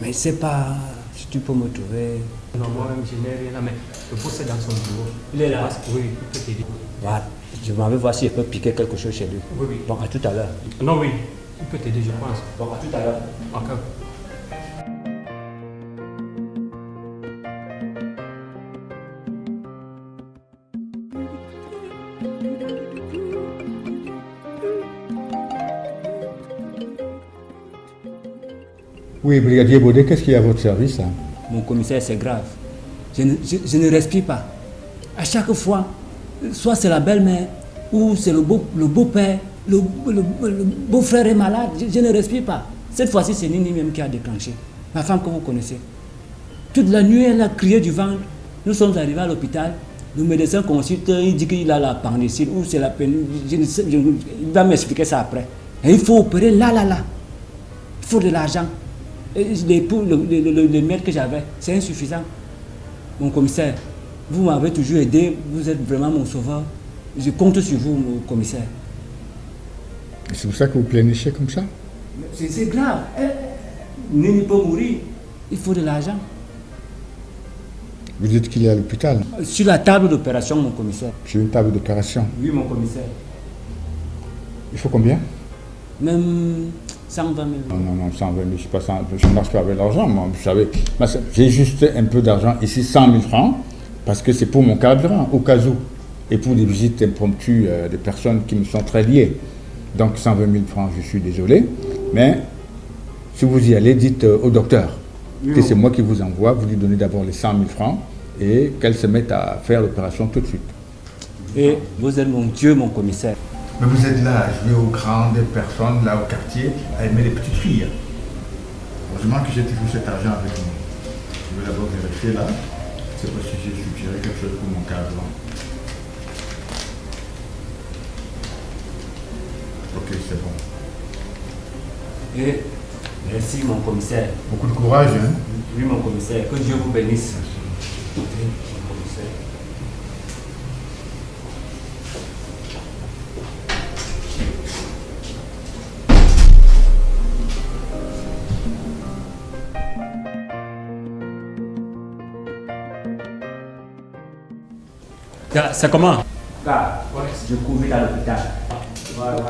Mais je ne sais pas si tu peux me trouver. Non, moi-même, je n'ai rien là, mais le poste est dans son bureau. Il est là? Oui, il peut t'aider. Voilà. Je m'en vais voir si je peux piquer quelque chose chez lui. Oui, oui. Bon, à tout à l'heure. Non, oui. Il peut t'aider, je pense. Bon, à tout à l'heure. Ok. Oui, brigadier Bodé, qu'est-ce qu'il y a à votre service? Mon commissaire, c'est grave. Je ne respire pas. À chaque fois, soit c'est la belle-mère, ou c'est le beau-père, le beau-frère est malade, je ne respire pas. Cette fois-ci, c'est Nini même qui a déclenché. Ma femme que vous connaissez. Toute la nuit, elle a crié du ventre. Nous sommes arrivés à l'hôpital. Le médecin consulte, il dit qu'il a la appendicite ou c'est la peine. Il va m'expliquer ça après. Et il faut opérer là. Il faut de l'argent. Le maître que j'avais, c'est insuffisant. Mon commissaire, vous m'avez toujours aidé, vous êtes vraiment mon sauveur. Je compte sur vous, mon commissaire. C'est pour ça que vous pleurnichez comme ça? C'est grave. Nini peut mourir. Il faut de l'argent. Vous dites qu'il est à l'hôpital? Sur la table d'opération, mon commissaire. Sur une table d'opération? Oui, mon commissaire. Il faut combien? Même 120 000. Non, 120 000, je ne marche pas avec l'argent, moi. Vous savez, j'ai juste un peu d'argent ici, 100 000 francs, parce que c'est pour mon carburant, au cas où, et pour des visites impromptues des personnes qui me sont très liées. Donc 120 000 francs, je suis désolé, mais si vous y allez, dites au docteur que c'est moi qui vous envoie, vous lui donnez d'abord les 100 000 francs et qu'elle se mette à faire l'opération tout de suite. Et vous êtes mon Dieu, mon commissaire. Mais vous êtes là à jouer aux grandes personnes, là au quartier, à aimer les petites filles. Heureusement que j'ai toujours cet argent avec moi. Je vais d'abord vérifier là. C'est parce que j'ai suggéré quelque chose pour mon carburant. Ok, c'est bon. Et merci, mon commissaire. Beaucoup de courage, hein? Oui, mon commissaire. Que Dieu vous bénisse. Oui, mon commissaire. C'est comment? Je cours vite à l'hôpital.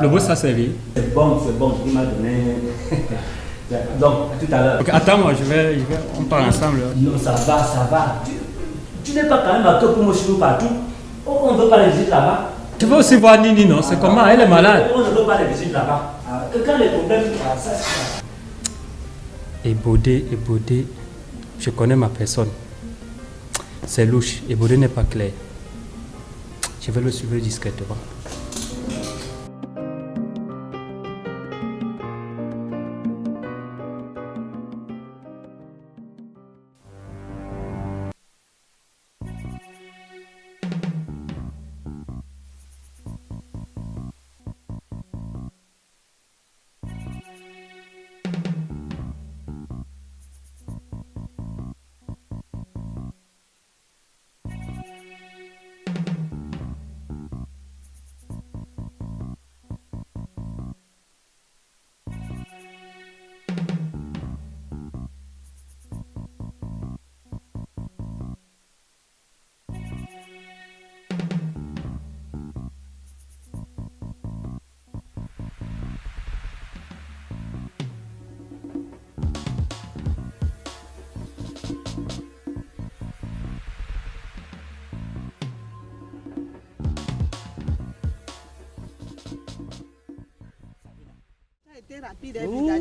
Le boss a servi. C'est bon, il m'a donné. Donc, tout à l'heure. Okay, attends-moi, on part ensemble. Non, ça va. Tu n'es pas quand même à toi pour me suivre partout. On ne veut pas les visites là-bas. Tu veux aussi voir Nini, non? C'est comment? Elle est malade. On ne veut pas les visites là-bas. Quand les problèmes, ça. Ebodé, je connais ma personne. C'est louche. Ebodé n'est pas clair. Je vais le suivre discrètement.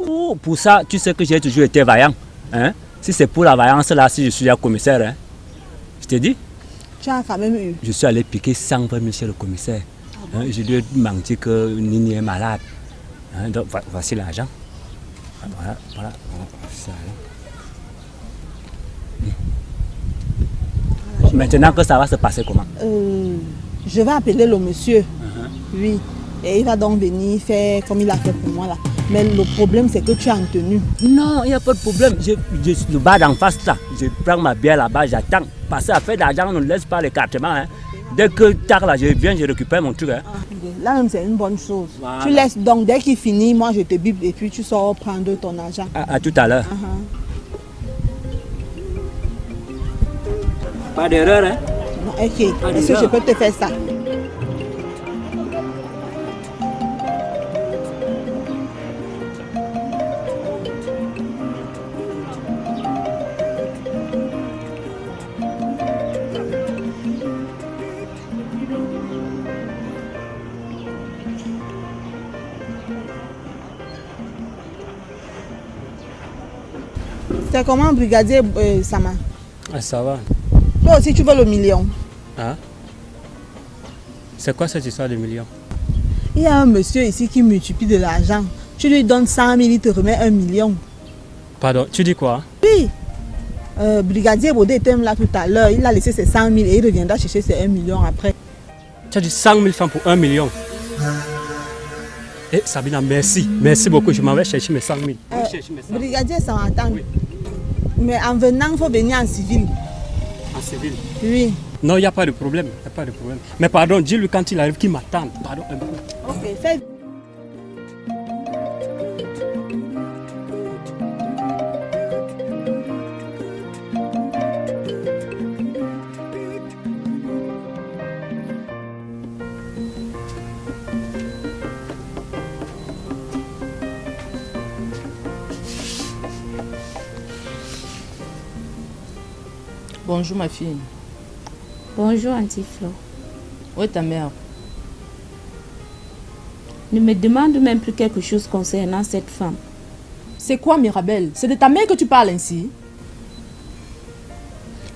Ouh, pour ça, tu sais que j'ai toujours été vaillant. Hein? Si c'est pour la vaillance là, si je suis un commissaire, hein? Je t'ai dit. Tu as quand même eu. Je suis allé piquer 120 000 chez le commissaire. Hein? Je lui ai menti que Nini est malade. Hein? Donc voici l'argent. Voilà. Ça, maintenant que ça va se passer comment? Je vais appeler le monsieur. Oui. Et il va donc venir faire comme il a fait pour moi là. Mais le problème c'est que tu es en tenue. Non, il n'y a pas de problème. Le bar d'en face là, je prends ma bière là-bas, j'attends. Parce qu'à faire d'argent, on ne laisse pas l'écartement. Hein. Dès que tard là, je viens, je récupère mon truc. Hein. Là même c'est une bonne chose. Voilà. Tu laisses donc dès qu'il finit, moi je te bip et puis tu sors prendre ton argent. À tout à l'heure. Pas d'erreur, hein? Non, ok. Est-ce que je peux te faire ça? C'est comment, brigadier Sama? Ah, ça va. Toi aussi, tu veux le million? Hein? C'est quoi cette histoire de million? Il y a un monsieur ici qui multiplie de l'argent. Tu lui donnes 100 000, il te remet 1 million. Pardon, tu dis quoi? Oui. Brigadier Bodé était là tout à l'heure. Il a laissé ses 100 000 et il reviendra chercher ses 1 million après. Tu as dit 100 000 francs pour 1 million. Eh, Sabina, merci. Merci beaucoup. Je m'en vais chercher mes 100 000. Brigadier, ça m'attend. Oui. Mais en venant, il faut venir en civil. En civil? Oui. Non, il n'y a pas de problème. Mais pardon, dis-lui quand il arrive qu'il m'attende. Pardon, un peu. Ok, fais. Bonjour ma fille. Bonjour, Auntie Flo. Où est ta mère? Ne me demande même plus quelque chose concernant cette femme. C'est quoi, Mirabelle? C'est de ta mère que tu parles ainsi?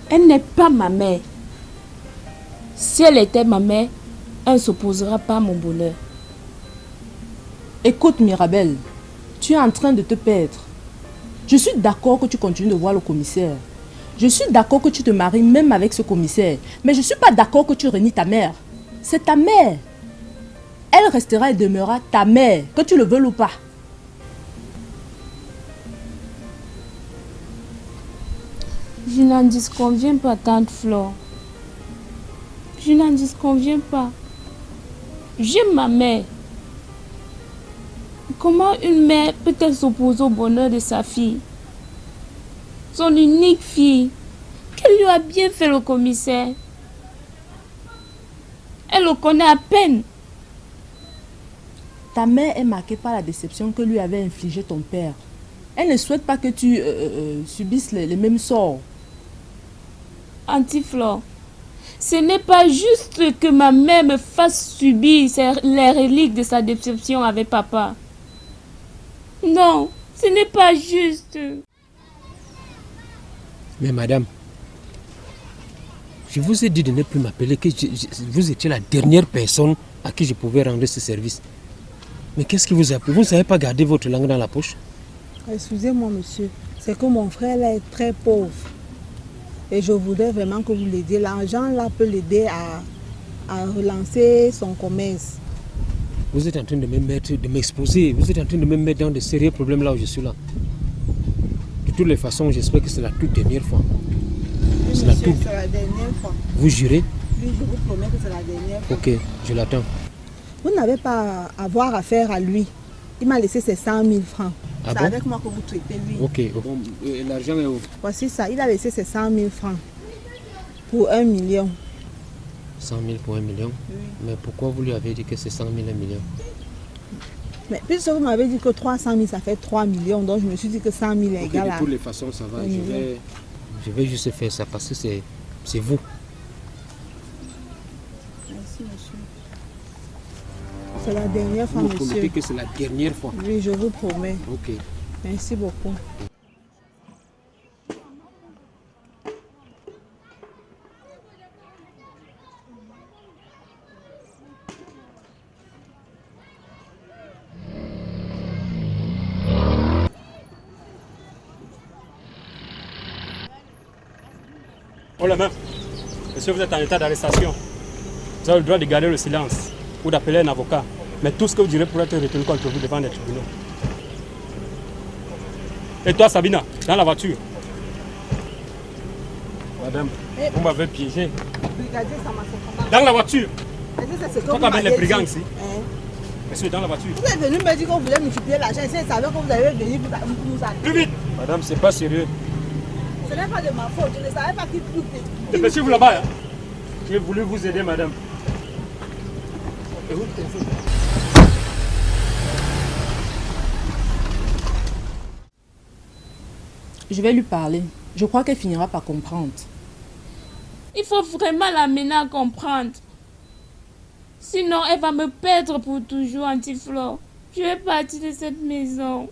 Elle n'est pas ma mère. Si elle était ma mère, elle ne s'opposera pas à mon bonheur. Écoute, Mirabelle, tu es en train de te perdre. Je suis d'accord que tu continues de voir le commissaire. Je suis d'accord que tu te maries même avec ce commissaire. Mais je ne suis pas d'accord que tu renies ta mère. C'est ta mère. Elle restera et demeurera ta mère, que tu le veuilles ou pas. Je n'en disconviens pas, tante Flore. Je n'en disconviens pas. J'aime ma mère. Comment une mère peut-elle s'opposer au bonheur de sa fille? Son unique fille, qu'elle lui a bien fait le commissaire. Elle le connaît à peine. Ta mère est marquée par la déception que lui avait infligée ton père. Elle ne souhaite pas que tu subisses les mêmes sorts. Auntie Flore, ce n'est pas juste que ma mère me fasse subir les reliques de sa déception avec papa. Non, ce n'est pas juste. Mais madame, je vous ai dit de ne plus m'appeler, que vous étiez la dernière personne à qui je pouvais rendre ce service. Mais qu'est-ce qui vous a pris? Vous ne savez pas garder votre langue dans la poche? Excusez-moi, monsieur. C'est que mon frère là est très pauvre. Et je voudrais vraiment que vous l'aidiez. L'argent là peut l'aider à relancer son commerce. Vous êtes en train de m'exposer. Vous êtes en train de me mettre dans de sérieux problèmes là où je suis là. De toutes les façons, j'espère que c'est la toute dernière fois. Oui, c'est monsieur, c'est la dernière fois. Vous jurez? Oui, je vous promets que c'est la dernière fois. Ok, je l'attends. Vous n'avez pas à avoir affaire à lui. Il m'a laissé ses 100 000 francs. Ah c'est bon? avec moi que vous traitez lui. Ok, bon, l'argent est où? Voici ça, il a laissé ses 100 000 francs pour 1 million. 100 000 pour 1 million? Oui. Mais pourquoi vous lui avez dit que c'est 100 000 1 million? Mais puisque vous m'avez dit que 300 000 ça fait 3 millions, donc je me suis dit que 100 000 est égal à... De toutes les façons, ça va. Je vais juste faire ça parce que c'est vous. Merci, monsieur. C'est la dernière fois, Vous monsieur. Vous promettez que c'est la dernière fois? Oui, je vous promets. Ok. Merci beaucoup. Oh la main. Monsieur, vous êtes en état d'arrestation. Vous avez le droit de garder le silence ou d'appeler un avocat. Mais tout ce que vous direz pourrait être retenu contre vous devant les tribunaux. Et toi, Sabina, dans la voiture. Madame, vous m'avez piégé. Brigadier, ça m'a fait comment? Dans la voiture. C'est ce que Toi, vous t'amènes les m'avez brigands dit. ici. Monsieur, dans la voiture. Vous êtes venu me dire que vous voulez multiplier l'argent. Si je savais que vous allez venir vous nous arrêter. Plus vite. Madame, c'est pas sérieux. Ce n'est pas de ma faute. Je ne savais pas qui Dépêchez-vous là-bas. Hein. J'ai voulu vous aider, madame. Et vous, Je vais lui parler. Je crois qu'elle finira par comprendre. Il faut vraiment l'amener à comprendre. Sinon, elle va me perdre pour toujours, Auntie Flore. Je vais partir de cette maison.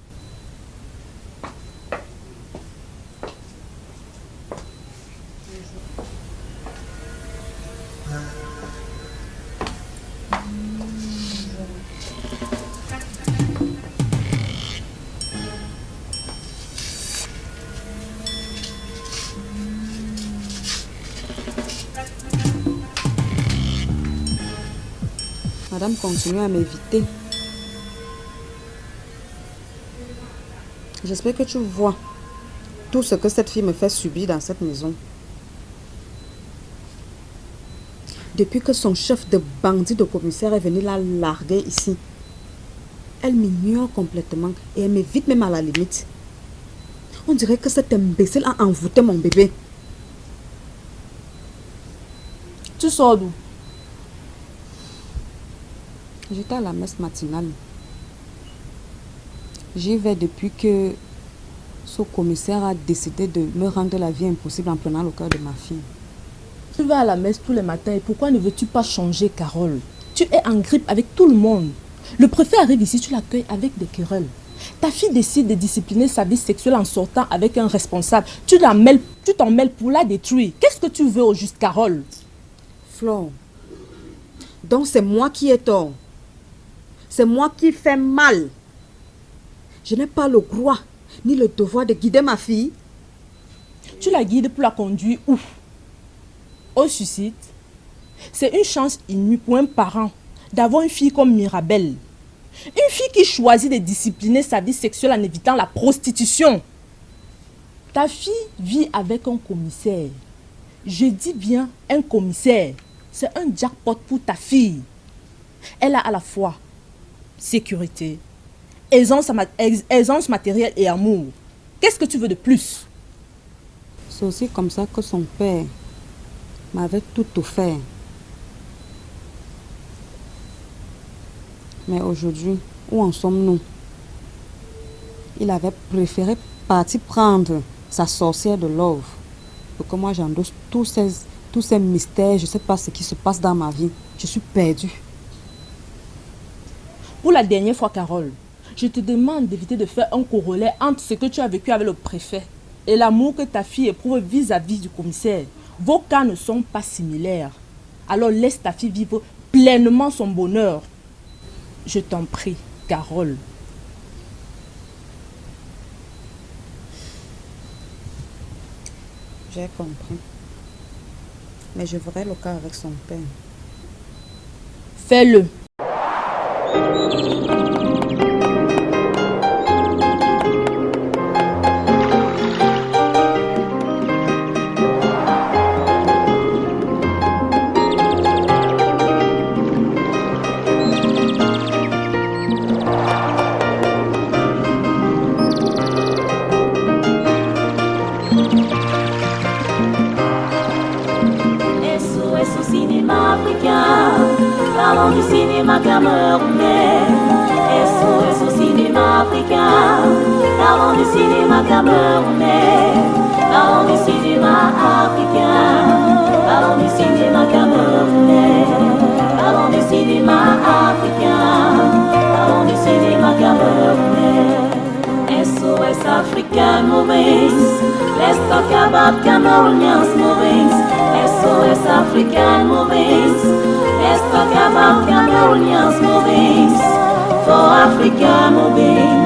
Madame continue à m'éviter. J'espère que tu vois tout ce que cette fille me fait subir dans cette maison. Depuis que son chef de bandit de commissaire est venu la larguer ici, elle m'ignore complètement et elle m'évite même à la limite. On dirait que cet imbécile a envoûté mon bébé. Tu sors d'où? J'étais à la messe matinale. J'y vais depuis que Ce commissaire a décidé de me rendre la vie impossible en prenant le cœur de ma fille. Tu vas à la messe tous les matins et pourquoi ne veux-tu pas changer, Carole? Tu es en grippe avec tout le monde. Le préfet arrive ici, tu l'accueilles avec des querelles. Ta fille décide de discipliner sa vie sexuelle en sortant avec un responsable. Tu t'en mêles pour la détruire. Qu'est-ce que tu veux au juste, Carole? Flore, donc c'est moi qui ai tort. C'est moi qui fais mal. Je n'ai pas le droit ni le devoir de guider ma fille. Tu la guides pour la conduire où? Au suicide? C'est une chance inouïe pour un parent d'avoir une fille comme Mirabelle. Une fille qui choisit de discipliner sa vie sexuelle en évitant la prostitution. Ta fille vit avec un commissaire. Je dis bien un commissaire. C'est un jackpot pour ta fille. Elle a à la fois sécurité, aisance matérielle et amour. Qu'est-ce que tu veux de plus? C'est aussi comme ça que son père m'avait tout offert. Mais aujourd'hui, où en sommes-nous? Il avait préféré partir prendre sa sorcière de love pour que moi j'endosse tous ces mystères. Je ne sais pas ce qui se passe dans ma vie. Je suis perdue. Pour la dernière fois, Carole, je te demande d'éviter de faire un corollaire entre ce que tu as vécu avec le préfet et l'amour que ta fille éprouve vis-à-vis du commissaire. Vos cas ne sont pas similaires. Alors laisse ta fille vivre pleinement son bonheur. Je t'en prie, Carole. J'ai compris. Mais je verrai le cas avec son père. Fais-le. Parlons du cinéma camerounais. SOS au cinéma africain. Parlons du cinéma camerounais. Parlons du cinéma africain. Parlons du cinéma camerounais. Parlons du cinéma africain. Parlons du cinéma camerounais. SOS African movies. Let's talk about Cameroonians movies. SOS African movies. Let's talk about Cameroonians movies. For African movies.